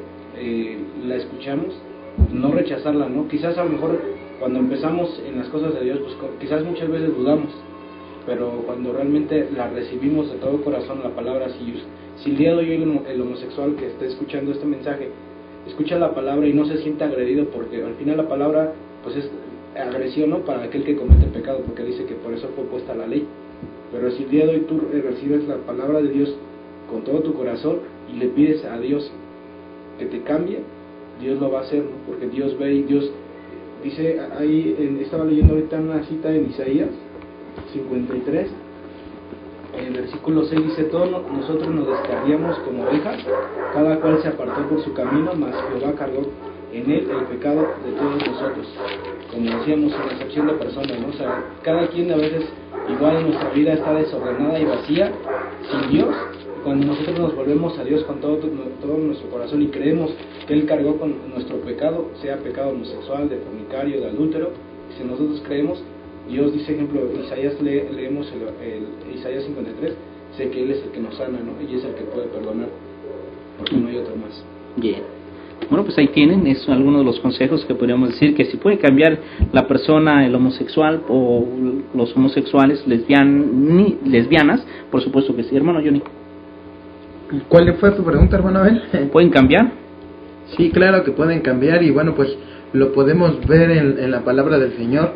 la escuchamos, no rechazarla, ¿no? Quizás a lo mejor cuando empezamos en las cosas de Dios, pues quizás muchas veces dudamos, pero cuando realmente la recibimos de todo corazón, la palabra, si el día de hoy el homosexual que esté escuchando este mensaje, escucha la palabra y no se siente agredido, porque al final la palabra pues es agresión, ¿no? Para aquel que comete pecado, porque dice que por eso fue puesta la ley. Pero si el día de hoy tú recibes la palabra de Dios con todo tu corazón y le pides a Dios que te cambie, Dios lo va a hacer, ¿no? Porque Dios ve y Dios dice, ahí estaba leyendo ahorita una cita en Isaías 53, en el versículo 6 dice, todos nosotros nos descarriamos como ovejas, cada cual se apartó por su camino, mas Jehová cargó en él el pecado de todos nosotros, como decíamos, sin excepción de personas, ¿no? O sea, cada quien a veces, igual en nuestra vida está desordenada y vacía, sin Dios. Cuando nosotros nos volvemos a Dios con todo nuestro corazón y creemos que Él cargó con nuestro pecado, sea pecado homosexual, de fornicario, de adúltero, si nosotros creemos, Dios dice, ejemplo, Isaías, leemos el Isaías 53, sé que Él es el que nos sana, ¿no? Y es el que puede perdonar, porque no hay otro más. Bien. Bueno, pues ahí tienen, es algunos de los consejos que podríamos decir, que si puede cambiar la persona, el homosexual o los homosexuales, lesbianas, por supuesto que sí, hermano Johnny. ¿Cuál fue tu pregunta, hermano Abel? ¿Pueden cambiar? Sí, claro que pueden cambiar, y bueno, pues lo podemos ver en la palabra del Señor,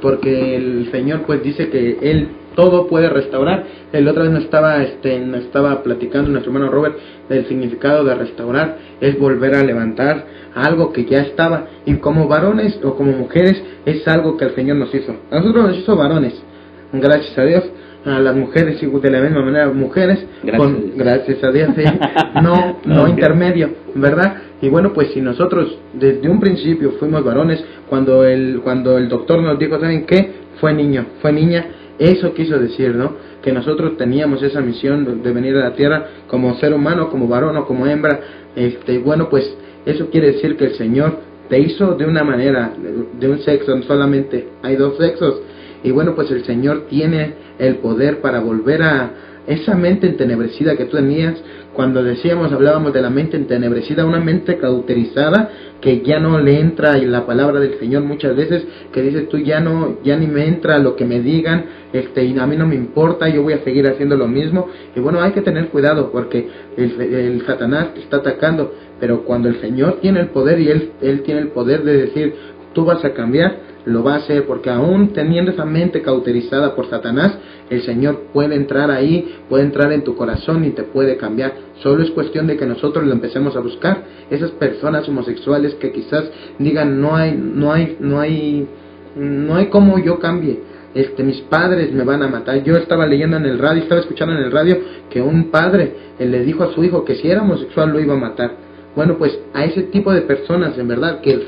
porque el Señor pues dice que Él todo puede restaurar. El otra vez nos estaba platicando nuestro hermano Robert del significado de restaurar, es volver a levantar algo que ya estaba, y como varones o como mujeres es algo que el Señor nos hizo. A nosotros nos hizo varones, gracias a Dios. A las mujeres de la misma manera, mujeres, gracias a Dios, sí, no okay. Intermedio, ¿verdad? Y bueno, pues si nosotros desde un principio fuimos varones, cuando el doctor nos dijo, ¿saben qué? Fue niño, fue niña, eso quiso decir, ¿no? Que nosotros teníamos esa misión de venir a la tierra como ser humano, como varón o como hembra, bueno, pues eso quiere decir que el Señor te hizo de una manera, de un sexo, solamente hay dos sexos. Y bueno, pues el Señor tiene el poder para volver a esa mente entenebrecida que tú tenías. Cuando hablábamos de la mente entenebrecida, una mente cauterizada que ya no le entra la palabra del Señor muchas veces, que dices tú, ya ni me entra lo que me digan, y a mí no me importa, yo voy a seguir haciendo lo mismo. Y bueno, hay que tener cuidado, porque el Satanás te está atacando, pero cuando el Señor tiene el poder, y él tiene el poder de decir, tú vas a cambiar, lo va a hacer, porque aún teniendo esa mente cauterizada por Satanás, el Señor puede entrar ahí, puede entrar en tu corazón y te puede cambiar. Solo es cuestión de que nosotros lo empecemos a buscar. Esas personas homosexuales que quizás digan, no hay cómo yo cambie, mis padres me van a matar. Yo estaba leyendo en el radio, estaba escuchando en el radio que un padre le dijo a su hijo que si era homosexual lo iba a matar. Bueno, pues a ese tipo de personas, en verdad, que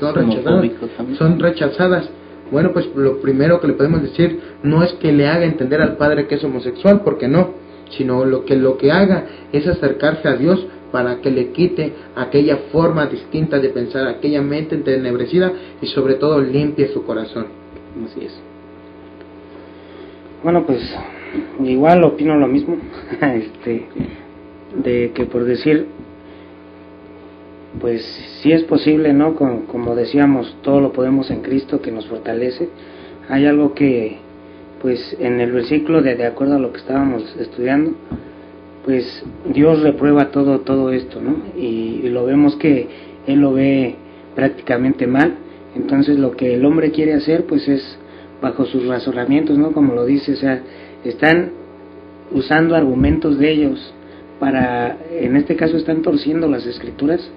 son rechazadas, bueno, pues lo primero que le podemos decir no es que le haga entender al padre que es homosexual, porque no, sino lo que haga es acercarse a Dios para que le quite aquella forma distinta de pensar, aquella mente entenebrecida, y sobre todo limpie su corazón. Así es. Bueno, pues igual opino lo mismo, de que por decir, pues sí es posible, ¿no? Como decíamos, todo lo podemos en Cristo que nos fortalece. Hay algo que, pues en el versículo de acuerdo a lo que estábamos estudiando, pues Dios reprueba todo esto, ¿no? Y lo vemos que Él lo ve prácticamente mal. Entonces lo que el hombre quiere hacer, pues es bajo sus razonamientos, ¿no? Como lo dice, o sea, están usando argumentos de ellos para, en este caso están torciendo las escrituras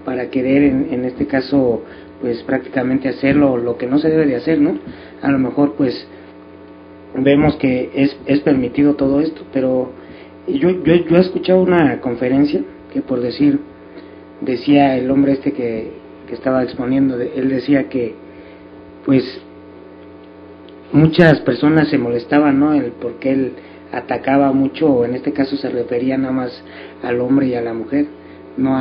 para querer, en este caso, pues prácticamente hacerlo lo que no se debe de hacer, ¿no? A lo mejor pues vemos que es permitido todo esto, pero yo he escuchado una conferencia que, por decir, decía el hombre que estaba exponiendo, él decía que pues muchas personas se molestaban, ¿no? Porque él atacaba mucho, o en este caso se refería nada más al hombre y a la mujer, no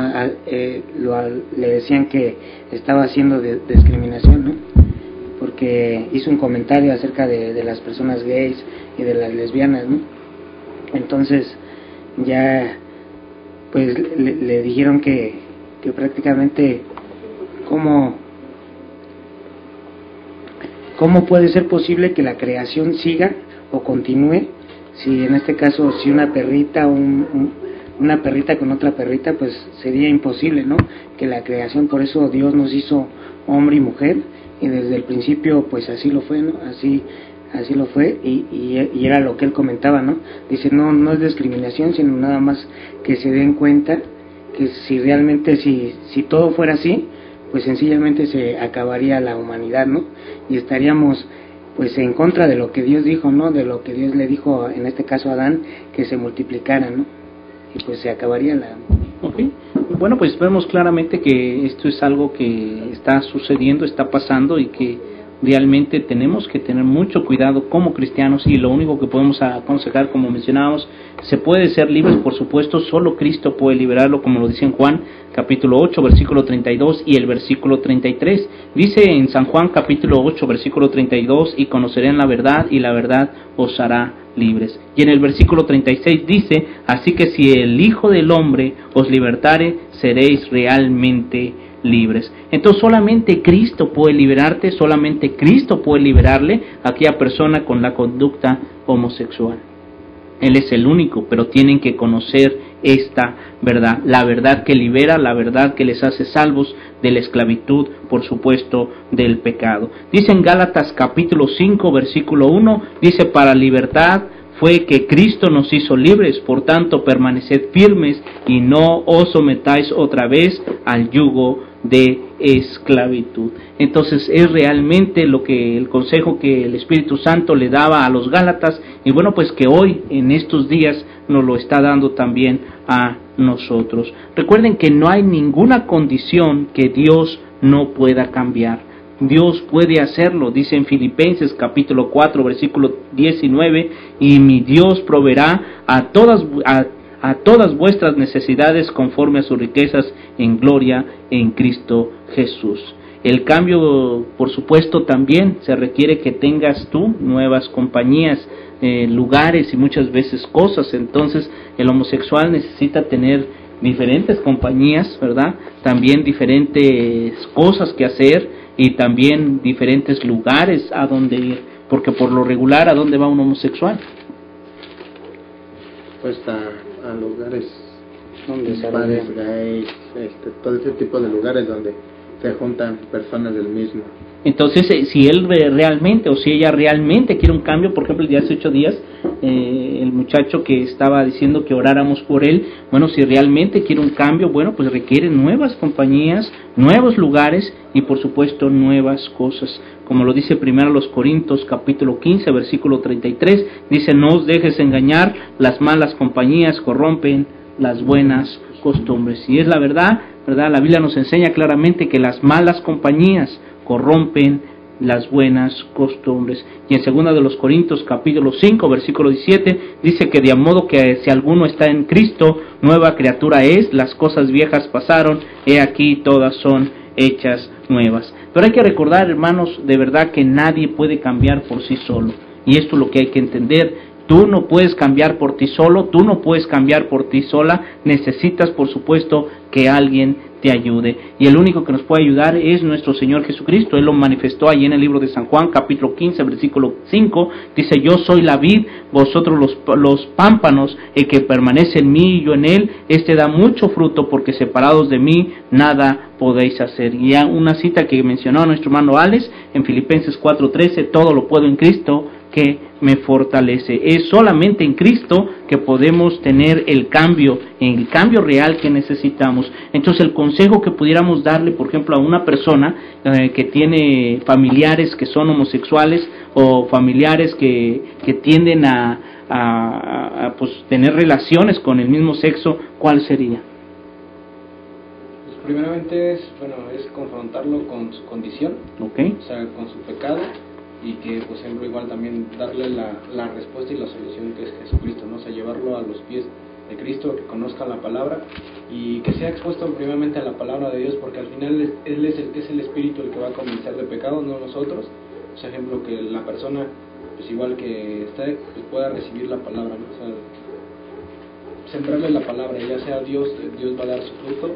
le decían que estaba haciendo discriminación, ¿no? Porque hizo un comentario acerca de las personas gays y de las lesbianas, ¿no? Entonces ya pues le dijeron que prácticamente cómo puede ser posible que la creación siga o continúe si en este caso, si una perrita una perrita con otra perrita, pues sería imposible, ¿no? Que la creación, por eso Dios nos hizo hombre y mujer, y desde el principio pues así lo fue, ¿no? Así lo fue, y era lo que él comentaba, ¿no? Dice, no es discriminación, sino nada más que se den cuenta que si realmente si todo fuera así, pues sencillamente se acabaría la humanidad, ¿no? Y estaríamos pues en contra de lo que Dios dijo, ¿no? De lo que Dios le dijo, en este caso a Adán, que se multiplicara, ¿no? Y pues se acabaría la... Okay. Bueno, pues vemos claramente que esto es algo que está sucediendo, está pasando y que realmente tenemos que tener mucho cuidado como cristianos, y lo único que podemos aconsejar, como mencionábamos, se puede ser libres, por supuesto, solo Cristo puede liberarlo, como lo dice en Juan capítulo 8, versículo 32 y el versículo 33. Dice en San Juan capítulo 8, versículo 32, y conocerán la verdad, y la verdad os hará libres. Y en el versículo 36 dice, así que si el Hijo del Hombre os libertare, seréis realmente libres. Entonces solamente Cristo puede liberarte, solamente Cristo puede liberarle a aquella persona con la conducta homosexual. Él es el único, pero tienen que conocer esta verdad, la verdad que libera, la verdad que les hace salvos de la esclavitud, por supuesto, del pecado. Dice en Gálatas capítulo 5, versículo 1, dice, para libertad fue que Cristo nos hizo libres, por tanto permaneced firmes y no os sometáis otra vez al yugo de esclavitud. Entonces es realmente lo que el consejo que el Espíritu Santo le daba a los Gálatas, y bueno, pues que hoy en estos días nos lo está dando también a nosotros. Recuerden que no hay ninguna condición que Dios no pueda cambiar. Dios puede hacerlo, dice en Filipenses capítulo 4, versículo 19, y mi Dios proveerá a todas vuestras necesidades conforme a sus riquezas en gloria en Cristo Jesús. El cambio, por supuesto, también se requiere que tengas tú nuevas compañías, lugares y muchas veces cosas. Entonces el homosexual necesita tener diferentes compañías, ¿verdad? También diferentes cosas que hacer y también diferentes lugares a donde ir, porque por lo regular, ¿a dónde va un homosexual? Pues a lugares donde se bares, gays, todo ese tipo de lugares donde se juntan personas del mismo. Entonces, si él realmente o si ella realmente quiere un cambio, por ejemplo, el día hace 8 días, el muchacho que estaba diciendo que oráramos por él, bueno, si realmente quiere un cambio, bueno, pues requiere nuevas compañías, nuevos lugares y por supuesto nuevas cosas. Como lo dice primero los Corintios capítulo 15, versículo 33, dice, no os dejes engañar, las malas compañías corrompen las buenas costumbres. Y es la verdad, la Biblia nos enseña claramente que las malas compañías corrompen las buenas costumbres. Y en 2 de los Corintios capítulo 5 versículo 17 dice que de modo que si alguno está en Cristo, nueva criatura es, las cosas viejas pasaron, he aquí todas son hechas nuevas. Pero hay que recordar, hermanos, de verdad que nadie puede cambiar por sí solo, y esto es lo que hay que entender. Tú no puedes cambiar por ti solo, tú no puedes cambiar por ti sola, necesitas por supuesto que alguien te ayude, y el único que nos puede ayudar es nuestro Señor Jesucristo. Él lo manifestó ahí en el libro de San Juan capítulo 15 versículo 5, dice, yo soy la vid, vosotros los pámpanos, el que permanece en mí y yo en él, este da mucho fruto, porque separados de mí nada podéis hacer. Y ya una cita que mencionó nuestro hermano Alex en Filipenses 4:13, todo lo puedo en Cristo que me fortalece. Es solamente en Cristo que podemos tener el cambio real que necesitamos. Entonces el consejo que pudiéramos darle, por ejemplo, a una persona que tiene familiares que son homosexuales o familiares que tienden a pues, tener relaciones con el mismo sexo, ¿cuál sería? Pues primeramente es confrontarlo con su condición, okay. O sea, con su pecado, y que por ejemplo igual también darle la respuesta y la solución que es Jesucristo, ¿no? O sea, llevarlo a los pies de Cristo, que conozca la palabra y que sea expuesto primeramente a la palabra de Dios, porque al final Él es el Espíritu el que va a convencer de pecado, no nosotros. Por ejemplo, que la persona, pues igual que está, pues pueda recibir la palabra, ¿no? O sea, sembrarle la palabra, ya sea Dios va a dar su fruto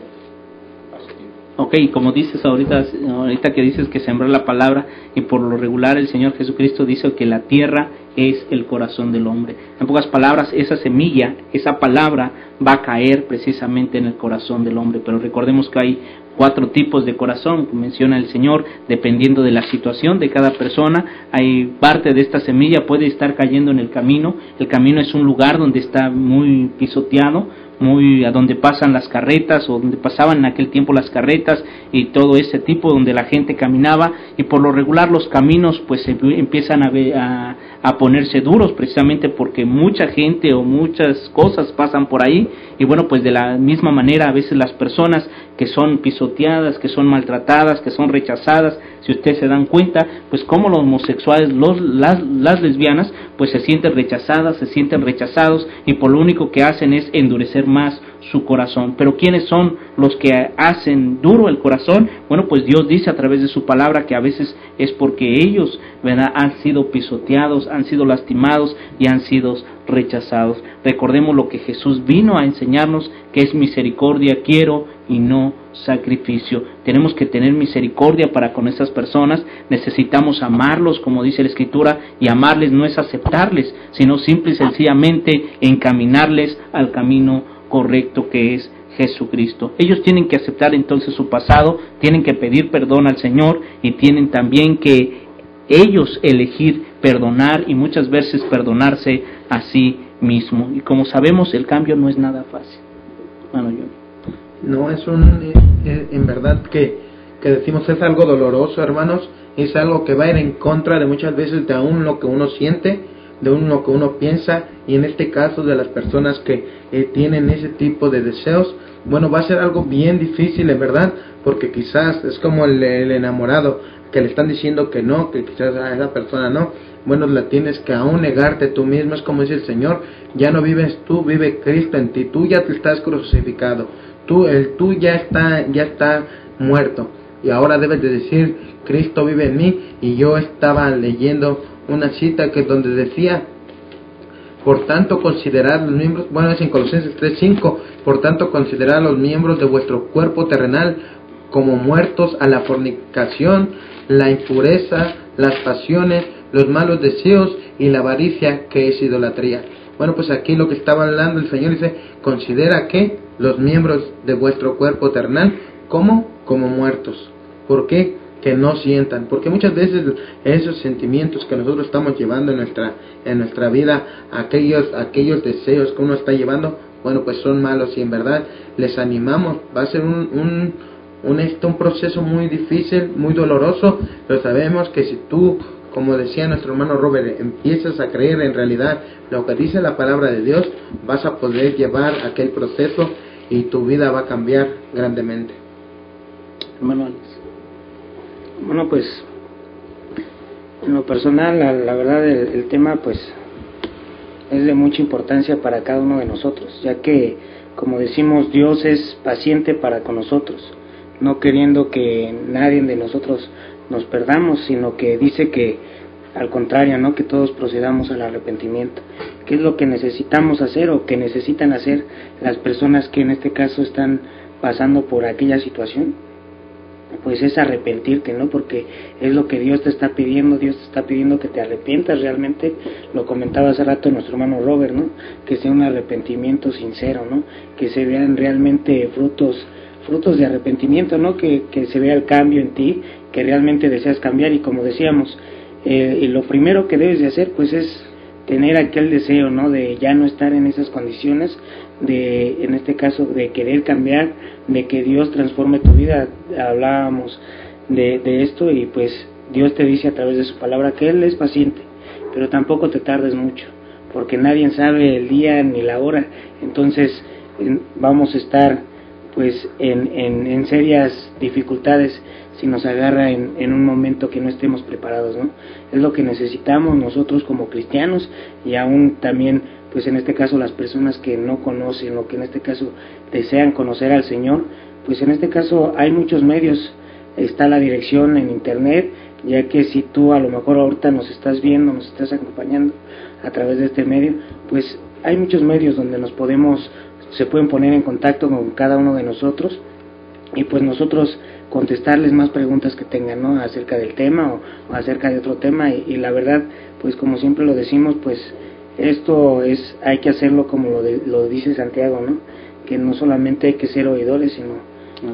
a su tiempo. Ok, como dices ahorita que dices que sembrar la palabra, y por lo regular el Señor Jesucristo dice que la tierra es el corazón del hombre. En pocas palabras, esa semilla, esa palabra va a caer precisamente en el corazón del hombre. Pero recordemos que hay 4 tipos de corazón, como menciona el Señor, dependiendo de la situación de cada persona. Hay parte de esta semilla puede estar cayendo en el camino. El camino es un lugar donde está muy pisoteado, muy a donde pasan las carretas, o donde pasaban en aquel tiempo las carretas y todo ese tipo, donde la gente caminaba, y por lo regular los caminos pues empiezan a ponerse duros, precisamente porque mucha gente o muchas cosas pasan por ahí. Y bueno, pues de la misma manera a veces las personas que son pisoteadas, que son maltratadas, que son rechazadas, si ustedes se dan cuenta, pues como los homosexuales, las lesbianas, pues se sienten rechazadas, se sienten rechazados, y por lo único que hacen es endurecer más su corazón. Pero ¿quiénes son los que hacen duro el corazón? Bueno, pues Dios dice a través de su palabra que a veces es porque ellos, ¿verdad?, han sido pisoteados, han sido lastimados y han sido rechazados. Recordemos lo que Jesús vino a enseñarnos, que es misericordia quiero y no sacrificio. Tenemos que tener misericordia para con esas personas, necesitamos amarlos, como dice la Escritura, y amarles no es aceptarles, sino simple y sencillamente encaminarles al camino correcto, que es Jesucristo. Ellos tienen que aceptar entonces su pasado, tienen que pedir perdón al Señor, y tienen también que ellos elegir perdonar, y muchas veces perdonarse a sí mismo. Y como sabemos, el cambio no es nada fácil. Bueno, yo no es en verdad que decimos es algo doloroso, hermanos, es algo que va a ir en contra de muchas veces de aún lo que uno siente, de lo que uno piensa, y en este caso de las personas que tienen ese tipo de deseos. Bueno, va a ser algo bien difícil, en verdad, porque quizás es como el enamorado, que le están diciendo que no, que quizás a esa persona no. Bueno, la tienes que aún negarte tú mismo, es como dice el Señor, ya no vives tú, vive Cristo en ti, tú ya te estás crucificado, tú ya está muerto, y ahora debes de decir, Cristo vive en mí. Y yo estaba leyendo una cita que donde decía, por tanto considerad los miembros, bueno, es en Colosenses 3:5, por tanto considerad los miembros de vuestro cuerpo terrenal como muertos a la fornicación, la impureza, las pasiones, los malos deseos y la avaricia, que es idolatría. Bueno, pues aquí lo que estaba hablando el Señor dice, considera que los miembros de vuestro cuerpo terrenal como muertos. ¿Por qué? Que no sientan, porque muchas veces esos sentimientos que nosotros estamos llevando en nuestra vida, aquellos deseos que uno está llevando, bueno, pues son malos, y en verdad les animamos. Va a ser un proceso muy difícil, muy doloroso, pero sabemos que si tú, como decía nuestro hermano Robert, empiezas a creer en realidad lo que dice la palabra de Dios, vas a poder llevar aquel proceso y tu vida va a cambiar grandemente. Hermano Alex. Bueno, pues en lo personal, la verdad, el tema pues es de mucha importancia para cada uno de nosotros, ya que, como decimos, Dios es paciente para con nosotros, no queriendo que nadie de nosotros nos perdamos, sino que dice que al contrario, ¿no?, que todos procedamos al arrepentimiento. ¿Qué es lo que necesitamos hacer o que necesitan hacer las personas que en este caso están pasando por aquella situación? Pues es arrepentirte, ¿no? Porque es lo que Dios te está pidiendo. Dios te está pidiendo que te arrepientas realmente. Lo comentaba hace rato nuestro hermano Robert, ¿no? Que sea un arrepentimiento sincero, ¿no? Que se vean realmente frutos de arrepentimiento, ¿no? Que se vea el cambio en ti, que realmente deseas cambiar. Y como decíamos, y lo primero que debes de hacer pues es tener aquel deseo, ¿no?, de ya no estar en esas condiciones, de, en este caso, de querer cambiar, de que Dios transforme tu vida. Hablábamos de esto, y pues Dios te dice a través de su palabra que Él es paciente, pero tampoco te tardes mucho, porque nadie sabe el día ni la hora. Entonces vamos a estar pues en serias dificultades si nos agarra en un momento que no estemos preparados, ¿no? Es lo que necesitamos nosotros como cristianos, y aún también pues en este caso las personas que no conocen, o que en este caso desean conocer al Señor. Pues en este caso hay muchos medios, está la dirección en internet, ya que si tú a lo mejor ahorita nos estás viendo, nos estás acompañando a través de este medio, pues hay muchos medios donde se pueden poner en contacto con cada uno de nosotros, y pues nosotros contestarles más preguntas que tengan, ¿no?, acerca del tema o acerca de otro tema. Y la verdad, pues como siempre lo decimos, pues esto hay que hacerlo como lo dice Santiago, ¿no?, que no solamente hay que ser oidores, sino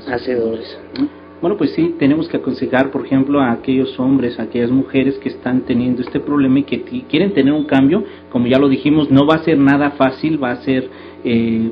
hacedores, ¿no? Bueno, pues sí, tenemos que aconsejar, por ejemplo, a aquellos hombres, a aquellas mujeres que están teniendo este problema y que quieren tener un cambio. Como ya lo dijimos, no va a ser nada fácil, va a ser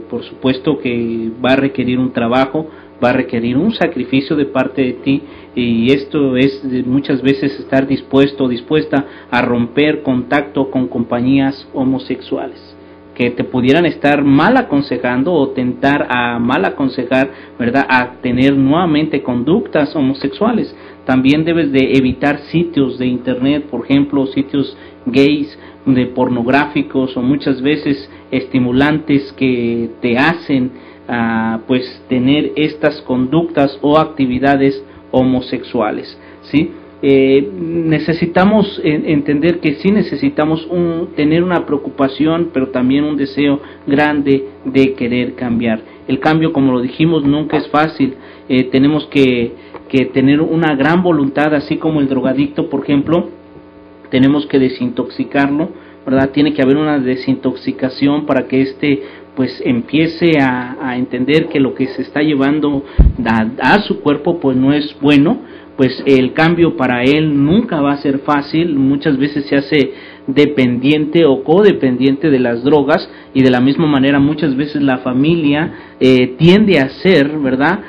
por supuesto que va a requerir un trabajo, va a requerir un sacrificio de parte de ti, y esto es muchas veces estar dispuesto o dispuesta a romper contacto con compañías homosexuales que te pudieran estar mal aconsejando o tentar a mal aconsejar, ¿verdad?, a tener nuevamente conductas homosexuales. También debes de evitar sitios de internet, por ejemplo, sitios gays, de pornográficos o muchas veces estimulantes que te hacen pues tener estas conductas o actividades homosexuales, ¿sí? Necesitamos entender que sí necesitamos tener una preocupación, pero también un deseo grande de querer cambiar. El cambio, como lo dijimos, nunca es fácil. Tenemos que tener una gran voluntad, así como el drogadicto, por ejemplo, tenemos que desintoxicarlo, ¿verdad? Tiene que haber una desintoxicación para que pues empiece a entender que lo que se está llevando a su cuerpo pues no es bueno. Pues el cambio para él nunca va a ser fácil, muchas veces se hace dependiente o codependiente de las drogas, y de la misma manera muchas veces la familia tiende a ser, ¿verdad?,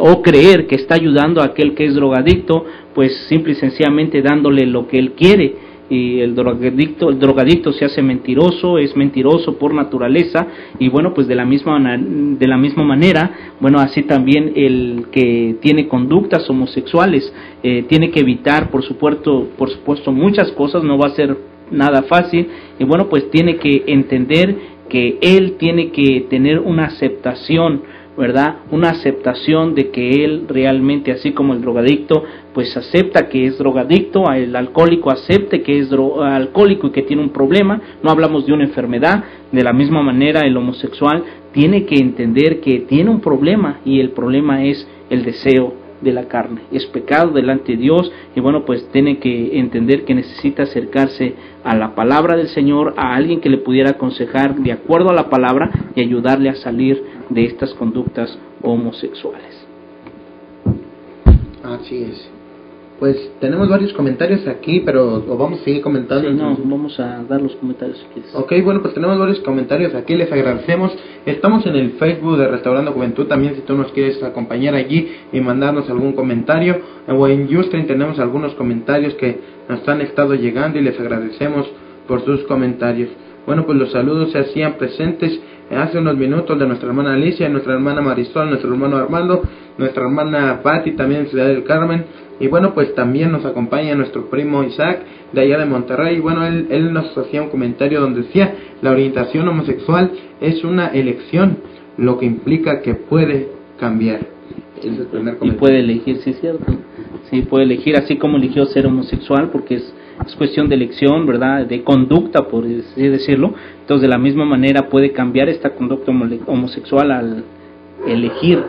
o creer que está ayudando a aquel que es drogadicto, pues simple y sencillamente dándole lo que él quiere. Y el drogadicto se hace mentiroso, es mentiroso por naturaleza, y bueno, pues de la misma manera, bueno, así también el que tiene conductas homosexuales tiene que evitar, por supuesto muchas cosas, no va a ser nada fácil, y bueno, pues tiene que entender que él tiene que tener una aceptación, ¿verdad? Una aceptación de que él realmente, así como el drogadicto, pues acepta que es drogadicto, el alcohólico acepte que es alcohólico y que tiene un problema. No hablamos de una enfermedad. De la misma manera, el homosexual tiene que entender que tiene un problema, y el problema es el deseo de la carne, es pecado delante de Dios, y bueno, pues tiene que entender que necesita acercarse a la palabra del Señor, a alguien que le pudiera aconsejar de acuerdo a la palabra y ayudarle a salir de estas conductas homosexuales. Así es. Pues tenemos varios comentarios aquí, pero ¿o vamos a seguir comentando? Sí, no, vamos a dar los comentarios si quieres. Ok, bueno, pues tenemos varios comentarios aquí, les agradecemos. Estamos en el Facebook de Restaurando Juventud, también si tú nos quieres acompañar allí y mandarnos algún comentario. O en Ustream tenemos algunos comentarios que nos han estado llegando y les agradecemos por sus comentarios. Bueno, pues los saludos se hacían presentes hace unos minutos de nuestra hermana Alicia, nuestra hermana Marisol, nuestro hermano Armando, nuestra hermana Patti, también en Ciudad del Carmen. Y bueno, pues también nos acompaña nuestro primo Isaac, de allá de Monterrey. Y bueno, él nos hacía un comentario donde decía: la orientación homosexual es una elección, lo que implica que puede cambiar. Ese es el primer comentario. Y puede elegir, sí es cierto. Sí, puede elegir, así como eligió ser homosexual, porque es cuestión de elección, ¿verdad?, de conducta, por así decirlo. Entonces, de la misma manera puede cambiar esta conducta homosexual al elegir,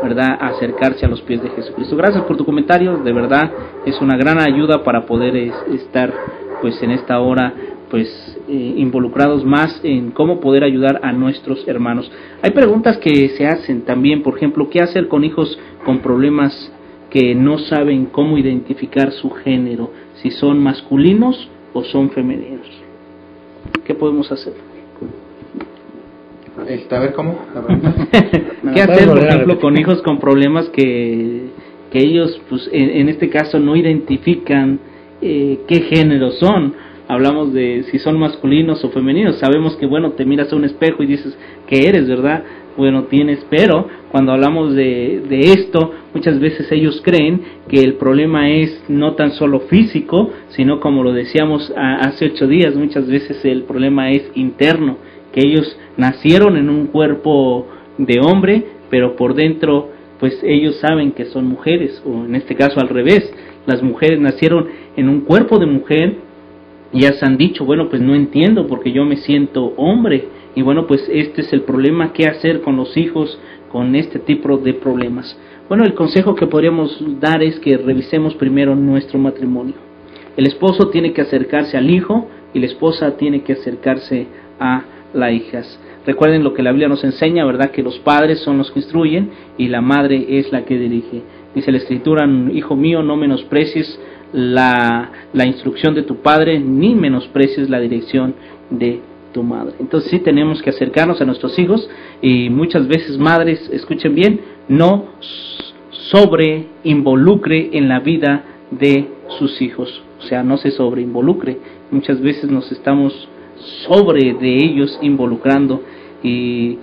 ¿verdad?, acercarse a los pies de Jesucristo. Gracias por tu comentario, de verdad es una gran ayuda para poder estar pues en esta hora pues involucrados más en cómo poder ayudar a nuestros hermanos. Hay preguntas que se hacen también, por ejemplo, ¿qué hacer con hijos con problemas que no saben cómo identificar su género, si son masculinos o son femeninos? ¿Qué podemos hacer? A ver, ¿cómo? ¿Qué hacer, por ejemplo, con hijos con problemas que ellos, pues en este caso, no identifican qué género son? Hablamos de si son masculinos o femeninos. Sabemos que, bueno, te miras a un espejo y dices que eres, ¿verdad? Bueno, tienes, pero cuando hablamos de esto, muchas veces ellos creen que el problema es no tan solo físico, sino, como lo decíamos hace 8 días, muchas veces el problema es interno, que ellos nacieron en un cuerpo de hombre, pero por dentro, pues ellos saben que son mujeres, o en este caso al revés, las mujeres nacieron en un cuerpo de mujer y ya se han dicho, bueno, pues no entiendo porque yo me siento hombre. Y bueno, pues este es el problema, ¿qué hacer con los hijos con este tipo de problemas? Bueno, el consejo que podríamos dar es que revisemos primero nuestro matrimonio. El esposo tiene que acercarse al hijo y la esposa tiene que acercarse a las hijas. Recuerden lo que la Biblia nos enseña, ¿verdad?, que los padres son los que instruyen y la madre es la que dirige. Dice la Escritura: hijo mío, no menosprecies la instrucción de tu padre, ni menosprecies la dirección de tu madre. Entonces sí tenemos que acercarnos a nuestros hijos, y muchas veces madres, escuchen bien, no sobre involucre en la vida de sus hijos, o sea, no se sobre involucre. Muchas veces nos estamos sobre de ellos involucrando, y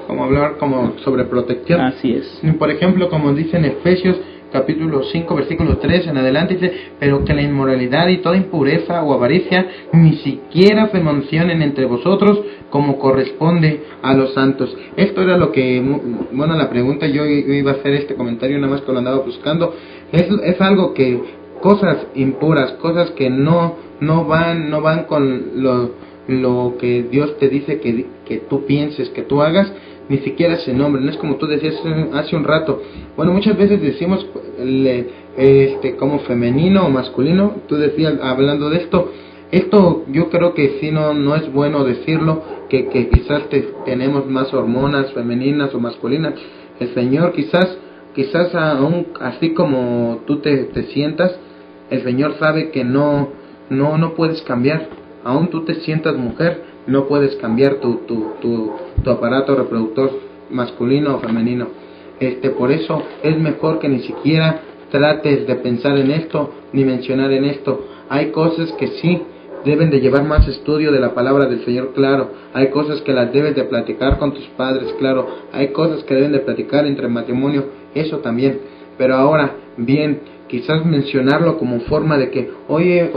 como hablar como sobre protección. Así es. Por ejemplo, como dice en Efesios capítulo 5 versículo 3 en adelante, dice: pero que la inmoralidad y toda impureza o avaricia ni siquiera se mencionen entre vosotros, como corresponde a los santos. Esto era lo que, bueno, la pregunta, yo iba a hacer este comentario nada más que lo andaba buscando. Es algo que, cosas impuras, cosas que no van con lo que Dios te dice que tú pienses, que tú hagas, ni siquiera se nombra. No es como tú decías hace un rato. Bueno, muchas veces decimos como femenino o masculino. Tú decías, hablando de esto yo creo que sí no es bueno decirlo, que quizás tenemos más hormonas femeninas o masculinas. El Señor quizás aún así como tú te sientas, el Señor sabe que no puedes cambiar. Aún tú te sientas mujer, no puedes cambiar tu aparato reproductor masculino o femenino. Por eso es mejor que ni siquiera trates de pensar en esto ni mencionar en esto. Hay cosas que sí deben de llevar más estudio de la palabra del Señor, claro. Hay cosas que las debes de platicar con tus padres, claro. Hay cosas que deben de platicar entre matrimonio, eso también. Pero ahora, bien, quizás mencionarlo como forma de que, oye,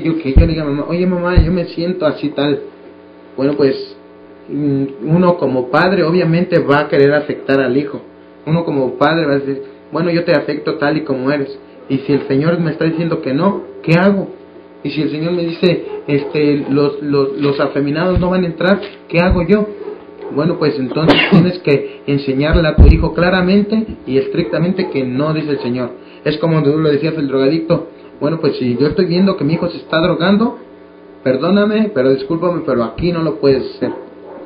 yo le diga a mamá, oye mamá, yo me siento así tal. Bueno, pues uno como padre obviamente va a querer afectar al hijo. Uno como padre va a decir, bueno, yo te afecto tal y como eres. Y si el Señor me está diciendo que no, ¿qué hago? Y si el Señor me dice, los afeminados no van a entrar, ¿qué hago yo? Bueno, pues entonces tienes que enseñarle a tu hijo claramente y estrictamente que no dice el Señor. Es como tú lo decías, el drogadicto. Bueno, pues si yo estoy viendo que mi hijo se está drogando, perdóname, pero discúlpame, pero aquí no lo puedes hacer.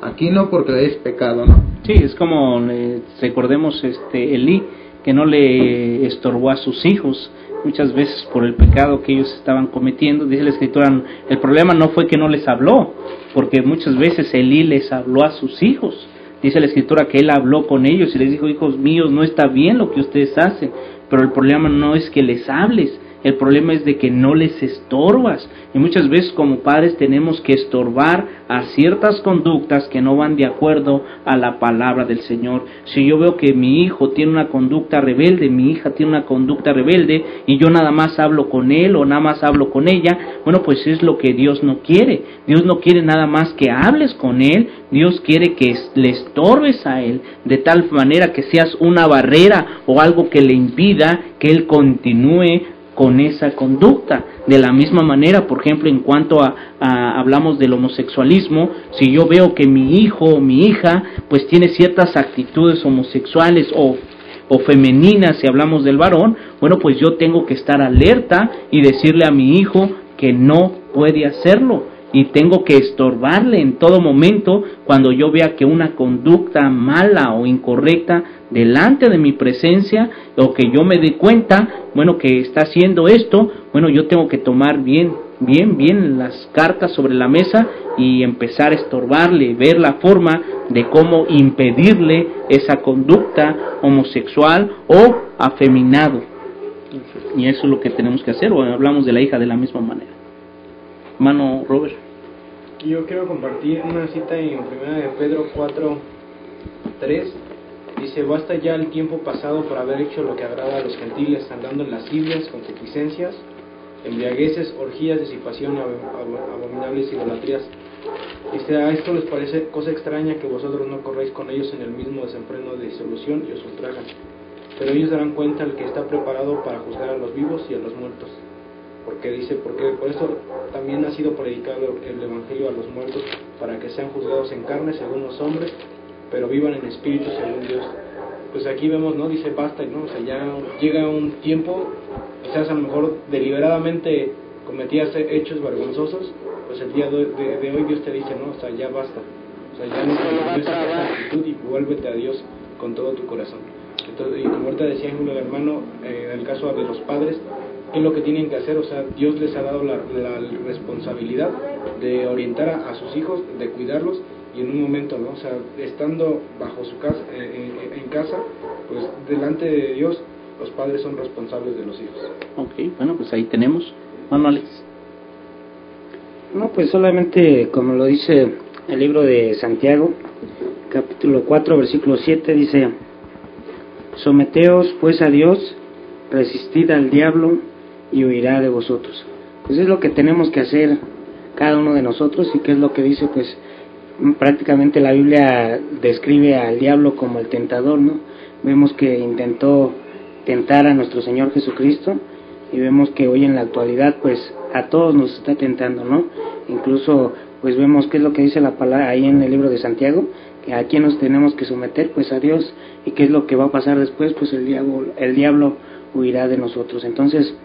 Aquí no, porque es pecado, ¿no? Sí, es como recordemos Elí, que no le estorbó a sus hijos muchas veces por el pecado que ellos estaban cometiendo. Dice la Escritura, el problema no fue que no les habló, porque muchas veces Elí les habló a sus hijos. Dice la Escritura que él habló con ellos y les dijo, hijos míos, no está bien lo que ustedes hacen, pero el problema no es que les hables, el problema es de que no les estorbas. Y muchas veces como padres tenemos que estorbar a ciertas conductas que no van de acuerdo a la palabra del Señor. Si yo veo que mi hijo tiene una conducta rebelde, mi hija tiene una conducta rebelde, y yo nada más hablo con él o nada más hablo con ella, bueno, pues es lo que Dios no quiere. Dios no quiere nada más que hables con él, Dios quiere que le estorbes a él, de tal manera que seas una barrera o algo que le impida que él continúe con esa conducta. De la misma manera, por ejemplo, en cuanto hablamos del homosexualismo, si yo veo que mi hijo o mi hija pues tiene ciertas actitudes homosexuales o femeninas, si hablamos del varón, bueno, pues yo tengo que estar alerta y decirle a mi hijo que no puede hacerlo, y tengo que estorbarle en todo momento cuando yo vea que una conducta mala o incorrecta delante de mi presencia, o que yo me dé cuenta, bueno, que está haciendo esto, bueno, yo tengo que tomar bien las cartas sobre la mesa y empezar a estorbarle, ver la forma de cómo impedirle esa conducta homosexual o afeminado. Y eso es lo que tenemos que hacer, o hablamos de la hija de la misma manera. Hermano Robert. Yo quiero compartir una cita en 1 de Pedro 4:3. Dice, basta ya el tiempo pasado por haber hecho lo que agrada a los gentiles, andando en lascivias, concupiscencias, embriagueces, orgías, disipación, abominables idolatrías. Dice, a esto les parece cosa extraña que vosotros no corréis con ellos en el mismo desenfreno de disolución y os ultrajan. Pero ellos darán cuenta al que está preparado para juzgar a los vivos y a los muertos. Porque por eso también ha sido predicado el Evangelio a los muertos, para que sean juzgados en carne según los hombres, pero vivan en espíritu según Dios. Pues aquí vemos, ¿no? Dice basta, ¿no? O sea, ya llega un tiempo, quizás a lo mejor deliberadamente cometías hechos vergonzosos, pues el día de hoy Dios te dice, no, o sea, ya basta. O sea, ya no continúes esa actitud y vuélvete a Dios con todo tu corazón. Entonces, y como ahorita decía Julio, hermano, en el caso de los padres, qué es lo que tienen que hacer. O sea, Dios les ha dado la responsabilidad de orientar a sus hijos, de cuidarlos, y en un momento, ¿no? O sea, estando bajo su casa, en casa, pues delante de Dios, los padres son responsables de los hijos. Ok, bueno, pues ahí tenemos. Alex. No, pues solamente como lo dice el libro de Santiago, capítulo 4, versículo 7, dice: someteos pues a Dios, resistid al diablo y huirá de vosotros. Pues es lo que tenemos que hacer cada uno de nosotros. Y qué es lo que dice, pues prácticamente la Biblia describe al diablo como el tentador, ¿no? Vemos que intentó tentar a nuestro Señor Jesucristo, y vemos que hoy en la actualidad pues a todos nos está tentando, ¿no? Incluso pues vemos qué es lo que dice la palabra ahí en el libro de Santiago, que a quién nos tenemos que someter, pues a Dios. Y qué es lo que va a pasar después, pues el diablo huirá de nosotros. Entonces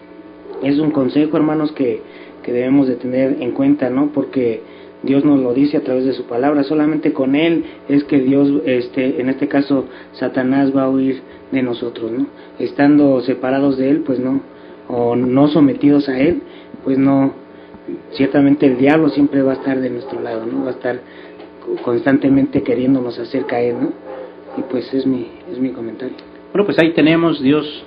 es un consejo, hermanos, que debemos de tener en cuenta, ¿no? Porque Dios nos lo dice a través de su palabra. Solamente con Él es que Dios, en este caso Satanás, va a huir de nosotros, ¿no? Estando separados de Él, pues no, o no sometidos a Él, pues no, ciertamente el diablo siempre va a estar de nuestro lado, ¿no? Va a estar constantemente queriéndonos hacer caer, ¿no? Y pues es mi comentario. Bueno, pues ahí tenemos Dios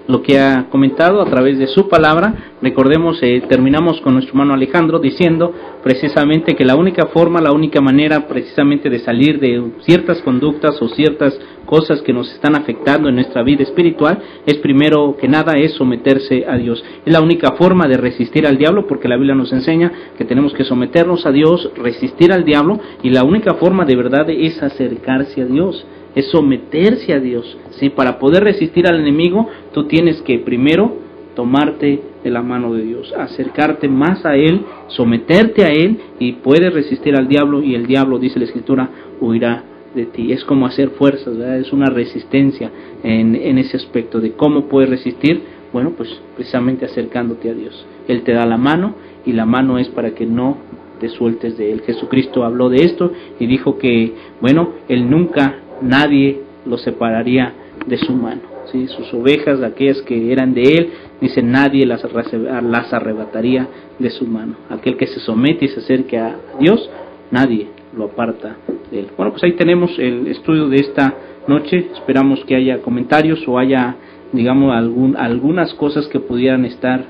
lo que ha comentado a través de su palabra. Recordemos, terminamos con nuestro hermano Alejandro diciendo precisamente que la única forma, la única manera precisamente de salir de ciertas conductas o ciertas cosas que nos están afectando en nuestra vida espiritual es, primero que nada, es someterse a Dios. Es la única forma de resistir al diablo, porque la Biblia nos enseña que tenemos que someternos a Dios, resistir al diablo, y la única forma de verdad es acercarse a Dios, es someterse a Dios, ¿sí? Para poder resistir al enemigo, tú tienes que primero tomarte de la mano de Dios, acercarte más a Él, someterte a Él, y puedes resistir al diablo, y el diablo, dice la Escritura, huirá de ti. Es como hacer fuerzas, ¿verdad? Es una resistencia en ese aspecto de cómo puedes resistir. Bueno, pues precisamente acercándote a Dios. Él te da la mano, y la mano es para que no te sueltes de Él. Jesucristo habló de esto y dijo que, bueno, Él nunca, nadie lo separaría de su mano, ¿sí? Sus ovejas, aquellas que eran de Él, dice, nadie las arrebataría de su mano. Aquel que se somete y se acerque a Dios, nadie lo aparta de Él. Bueno, pues ahí tenemos el estudio de esta noche. Esperamos que haya comentarios o haya, digamos, algunas cosas que pudieran estar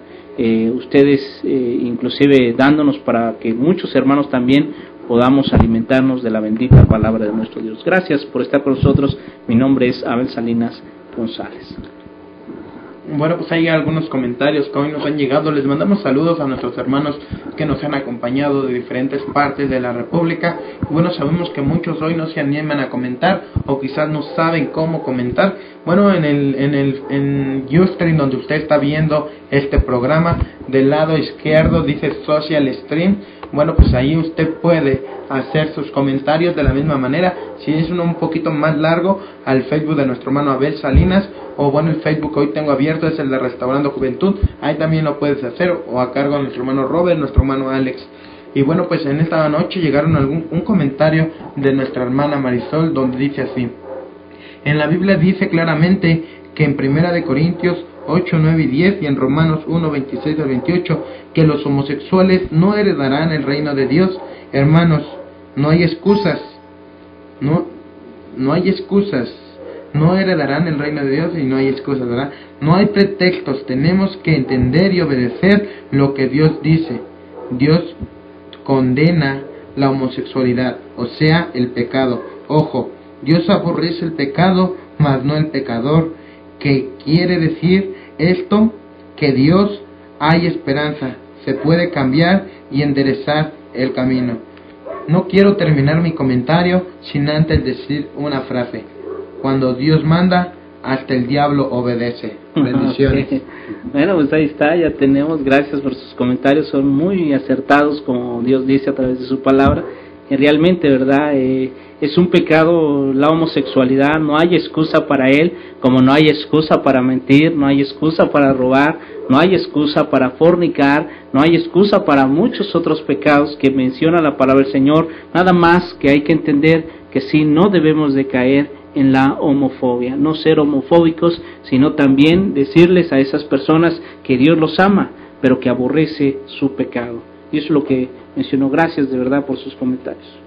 ustedes inclusive dándonos, para que muchos hermanos también podamos alimentarnos de la bendita palabra de nuestro Dios. Gracias por estar con nosotros. Mi nombre es Abel Salinas González. Bueno, pues hay algunos comentarios que hoy nos han llegado. Les mandamos saludos a nuestros hermanos que nos han acompañado de diferentes partes de la República. Y bueno, sabemos que muchos hoy no se animan a comentar, o quizás no saben cómo comentar. Bueno, en Ustream, donde usted está viendo este programa, del lado izquierdo dice Social Stream. Bueno, pues ahí usted puede hacer sus comentarios de la misma manera. Si es uno un poquito más largo, al Facebook de nuestro hermano Abel Salinas, o bueno, el Facebook que hoy tengo abierto es el de Restaurando Juventud. Ahí también lo puedes hacer, o a cargo de nuestro hermano Robert, nuestro hermano Alex. Y bueno, pues en esta noche llegaron un comentario de nuestra hermana Marisol, donde dice así: en la Biblia dice claramente que en 1 Corintios 8, 9 y 10 y en Romanos 1, 26 al 28 que los homosexuales no heredarán el reino de Dios. Hermanos, no hay excusas, no hay excusas, no heredarán el reino de Dios, y no hay excusas, ¿verdad? No hay pretextos, tenemos que entender y obedecer lo que Dios dice. Dios condena la homosexualidad, o sea, el pecado. Ojo, Dios aborrece el pecado, mas no el pecador. ¿Qué quiere decir esto? Que Dios hay esperanza, se puede cambiar y enderezar el camino. No quiero terminar mi comentario sin antes decir una frase: cuando Dios manda, hasta el diablo obedece. Bendiciones. Okay. Bueno, pues ahí está, ya tenemos. Gracias por sus comentarios, son muy acertados, como Dios dice a través de su palabra. Y realmente, ¿verdad? Es un pecado la homosexualidad, no hay excusa para él, como no hay excusa para mentir, no hay excusa para robar, no hay excusa para fornicar, no hay excusa para muchos otros pecados que menciona la palabra del Señor. Nada más que hay que entender que sí, no debemos de caer en la homofobia. No ser homofóbicos, sino también decirles a esas personas que Dios los ama, pero que aborrece su pecado. Y eso es lo que mencionó. Gracias de verdad por sus comentarios.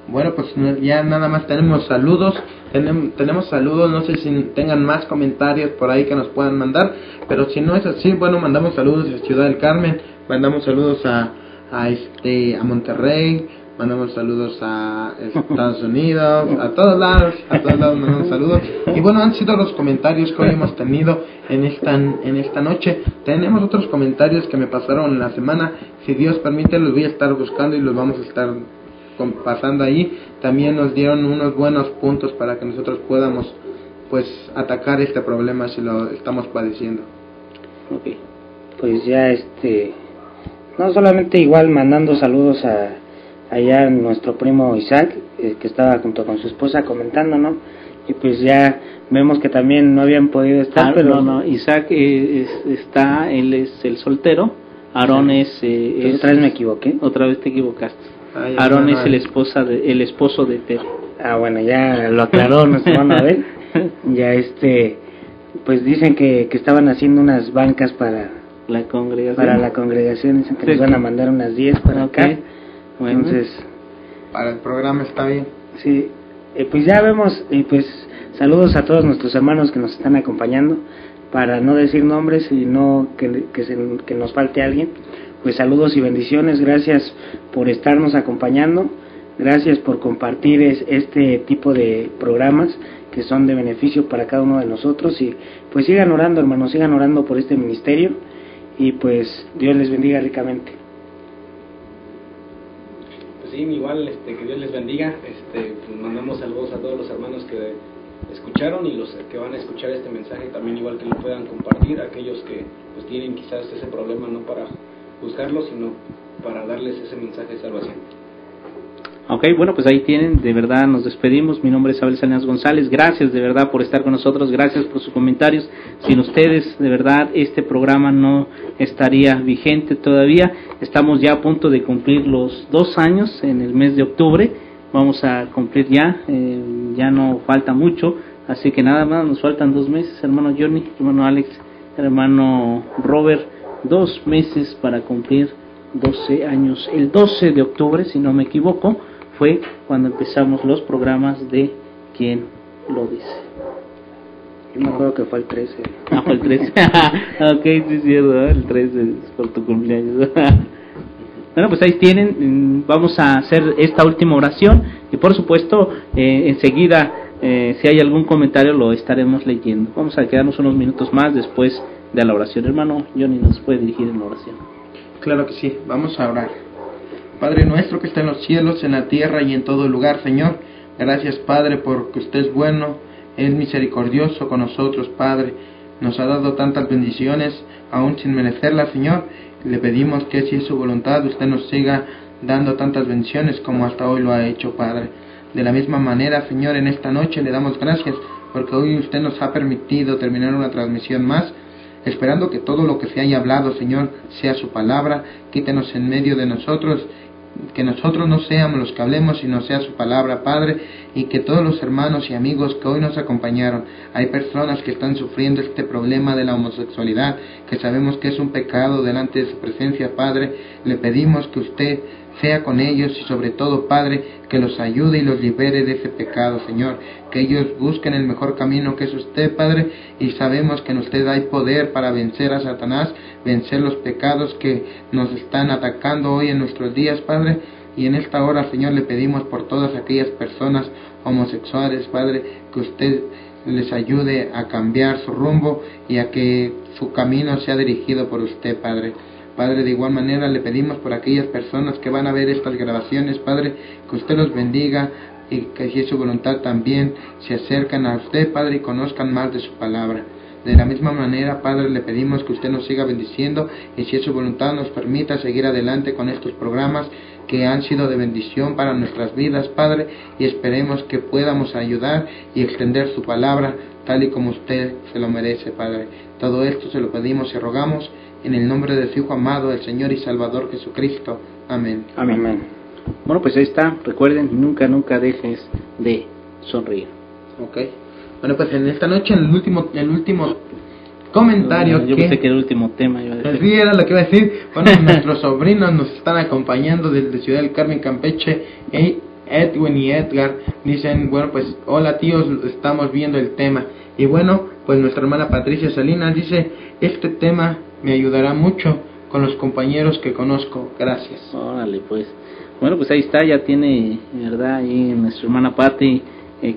Bueno, pues ya nada más tenemos saludos. Tenemos saludos, no sé si tengan más comentarios por ahí que nos puedan mandar, pero si no es así, bueno, mandamos saludos a Ciudad del Carmen, mandamos saludos a Monterrey, mandamos saludos a Estados Unidos, a todos lados mandamos saludos. Y bueno, han sido los comentarios que hoy hemos tenido en esta noche. Tenemos otros comentarios que me pasaron en la semana, si Dios permite los voy a estar buscando y los vamos a estar pasando ahí. También nos dieron unos buenos puntos para que nosotros podamos pues atacar este problema si lo estamos padeciendo. Ok, pues ya no solamente igual mandando saludos a allá nuestro primo Isaac, que estaba junto con su esposa comentando, ¿no? Y pues ya vemos que también no habían podido estar, pero no, Isaac está, él es el soltero, Aarón es otra vez me equivoqué. Otra vez te equivocaste. Aarón es el esposo de Tere. Bueno, ya lo aclaró nuestro hermano Abel. Ya pues dicen que estaban haciendo unas bancas para la congregación. Dicen que les van a mandar unas 10 para acá. Bueno. Entonces, para el programa está bien. Sí, pues ya vemos, y pues saludos a todos nuestros hermanos que nos están acompañando, para no decir nombres y no que nos falte alguien. Pues saludos y bendiciones, gracias por estarnos acompañando, gracias por compartir este tipo de programas que son de beneficio para cada uno de nosotros. Y pues sigan orando, hermanos, sigan orando por este ministerio, y pues Dios les bendiga ricamente. Pues sí, igual que Dios les bendiga. Pues mandamos saludos a todos los hermanos que escucharon y los que van a escuchar este mensaje también, igual que lo puedan compartir, aquellos que pues tienen quizás ese problema, no para juzgarlos, sino para darles ese mensaje de salvación. Ok, bueno, pues ahí tienen, de verdad nos despedimos. Mi nombre es Abel Salinas González, gracias de verdad por estar con nosotros, gracias por sus comentarios. Sin ustedes, de verdad, este programa no estaría vigente todavía. Estamos ya a punto de cumplir los 2 años en el mes de octubre, vamos a cumplir ya no falta mucho, así que nada más, nos faltan 2 meses, hermano Johnny, hermano Alex, hermano Robert, 2 meses para cumplir 12 años. El 12 de octubre, si no me equivoco, fue cuando empezamos los programas de ¿Quién lo dice? Yo me acuerdo que fue el 13. Fue el 13. Ok, sí es cierto, el 13 es por tu cumpleaños. Bueno, pues ahí tienen, vamos a hacer esta última oración y por supuesto enseguida si hay algún comentario lo estaremos leyendo. Vamos a quedarnos unos minutos más después de la oración. Hermano Johnny, ¿nos puede dirigir en la oración? Claro que sí, vamos a orar. Padre nuestro que está en los cielos, en la tierra y en todo lugar, Señor, gracias Padre porque usted es bueno, es misericordioso con nosotros, Padre, nos ha dado tantas bendiciones, aún sin merecerlas, Señor. Le pedimos que si es su voluntad, usted nos siga dando tantas bendiciones como hasta hoy lo ha hecho, Padre. De la misma manera, Señor, en esta noche le damos gracias porque hoy usted nos ha permitido terminar una transmisión más, esperando que todo lo que se haya hablado, Señor, sea su palabra. Quítenos en medio de nosotros, que nosotros no seamos los que hablemos, sino sea su palabra, Padre, y que todos los hermanos y amigos que hoy nos acompañaron, hay personas que están sufriendo este problema de la homosexualidad, que sabemos que es un pecado delante de su presencia, Padre. Le pedimos que usted sea con ellos y sobre todo, Padre, que los ayude y los libere de ese pecado, Señor, que ellos busquen el mejor camino que es usted, Padre, y sabemos que en usted hay poder para vencer a Satanás, vencer los pecados que nos están atacando hoy en nuestros días, Padre. Y en esta hora, Señor, le pedimos por todas aquellas personas homosexuales, Padre, que usted les ayude a cambiar su rumbo y a que su camino sea dirigido por usted, Padre. Padre, de igual manera le pedimos por aquellas personas que van a ver estas grabaciones, Padre, que usted los bendiga y que si es su voluntad también se acercan a usted, Padre, y conozcan más de su palabra. De la misma manera, Padre, le pedimos que usted nos siga bendiciendo y si es su voluntad nos permita seguir adelante con estos programas que han sido de bendición para nuestras vidas, Padre, y esperemos que podamos ayudar y extender su palabra tal y como usted se lo merece, Padre. Todo esto se lo pedimos y rogamos en el nombre de su Hijo amado, el Señor y Salvador Jesucristo. Amén. Amén. Bueno, pues ahí está. Recuerden, nunca dejes de sonreír. Ok. Bueno, pues en esta noche, el último comentario yo pensé que era el último tema. Iba a decir. Sí, era lo que iba a decir. Bueno, nuestros sobrinos nos están acompañando desde Ciudad del Carmen, Campeche. Edwin y Edgar dicen, bueno, pues hola tíos, estamos viendo el tema. Y bueno, pues nuestra hermana Patricia Salinas dice, este tema me ayudará mucho con los compañeros que conozco. Gracias. Órale, pues. Bueno, pues ahí está, ya tiene, ¿verdad? Ahí nuestra hermana Pati,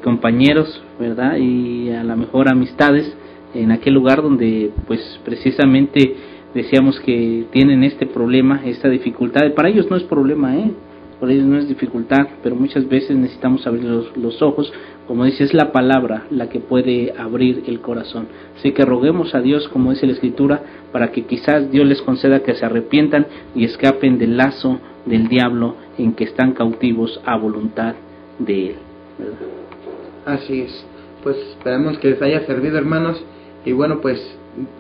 compañeros, ¿verdad? Y a lo mejor amistades en aquel lugar donde, pues, precisamente decíamos que tienen este problema, esta dificultad. Para ellos no es problema, Para ellos no es dificultad, pero muchas veces necesitamos abrir los ojos. Como dice, es la palabra la que puede abrir el corazón. Así que roguemos a Dios, como dice la Escritura, para que quizás Dios les conceda que se arrepientan y escapen del lazo del diablo en que están cautivos a voluntad de Él, ¿verdad? Así es. Pues esperamos que les haya servido, hermanos. Y bueno, pues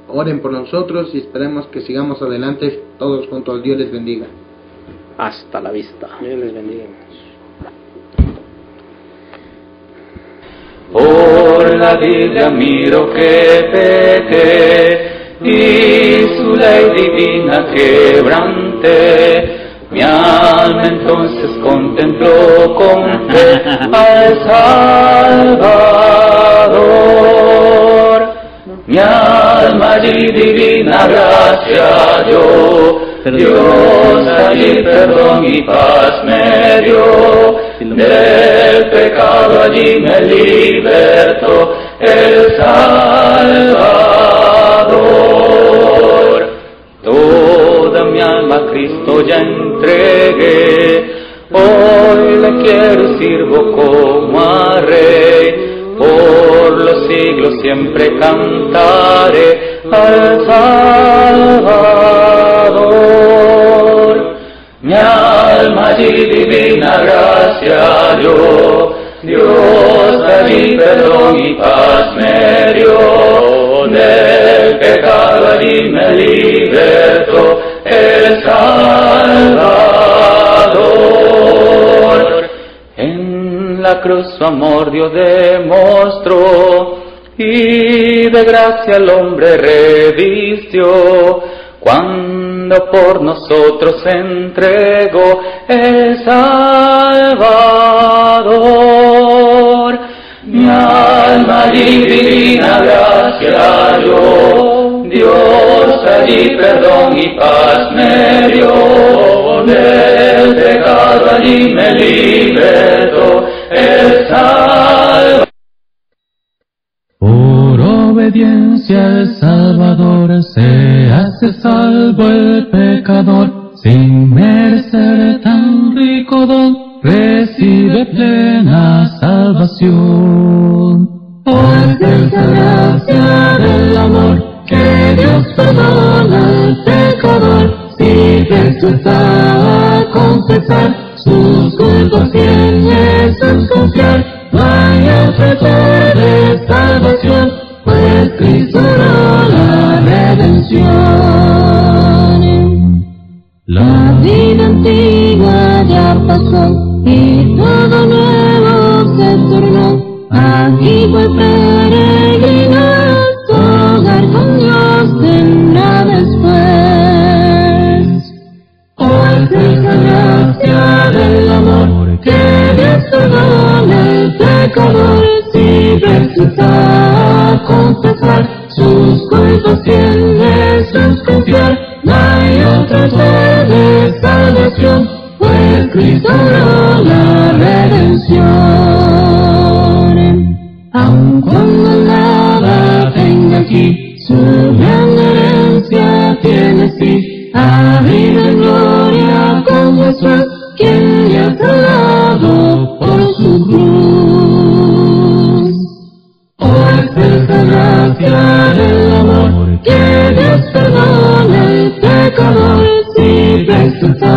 oren por nosotros y esperemos que sigamos adelante todos juntos. Dios les bendiga. Hasta la vista. Dios les bendiga. Por la Biblia miro que pequé y su ley divina quebranté. Mi alma entonces contempló con fe al Salvador. Mi alma allí divina gracia halló. Dios allí perdón y paz me dio. Del pecado allí me libertó el Salvador. Toda mi alma a Cristo ya entregué, hoy le quiero y sirvo como a Rey. Por los siglos siempre cantaré al Salvador. Mi alma allí divina gracia halló, Dios allí perdón y paz me dio. Del pecado allí me libertó el Salvador. En la cruz su amor Dios demostró y de gracia al hombre revistió, cuando por nosotros se entregó el Salvador. Mi alma allí divina gracia halló, Dios allí perdón y paz me dio. Del pecado allí me libertó el Salvador. Por obediencia al Salvador se hace salvo el pecador, sin merecer tan rico don recibe plena salvación. Pues esa gracia del amor que Dios perdona al pecador, si Jesús a confesar sus culpas y en Jesús confiar, no hay otra fe de salvación, pues Cristo dio la redención. La vida antigua ya pasó y todo nuevo se tornó. Aquí fue peregrino, su hogar con Dios tendrá después. Pues esa gracia del amor que Dios perdona al pecador, si resucita confesar sus culpas y en Jesús confiar, no hay otra fe de salvación, pues Cristo dio la redención. Aun cuando nada tenga aquí, su gran herencia tiene sí, ha vivido en gloria con Jesús, quien le ha salvado por su cruz. Pues esa gracia del amor que Dios perdona al pecador, si resulta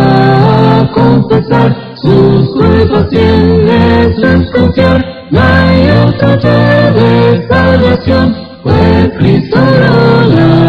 confesar sus culpas y en Jesús confiar, no hay otra fe de salvación, pues Cristo dio la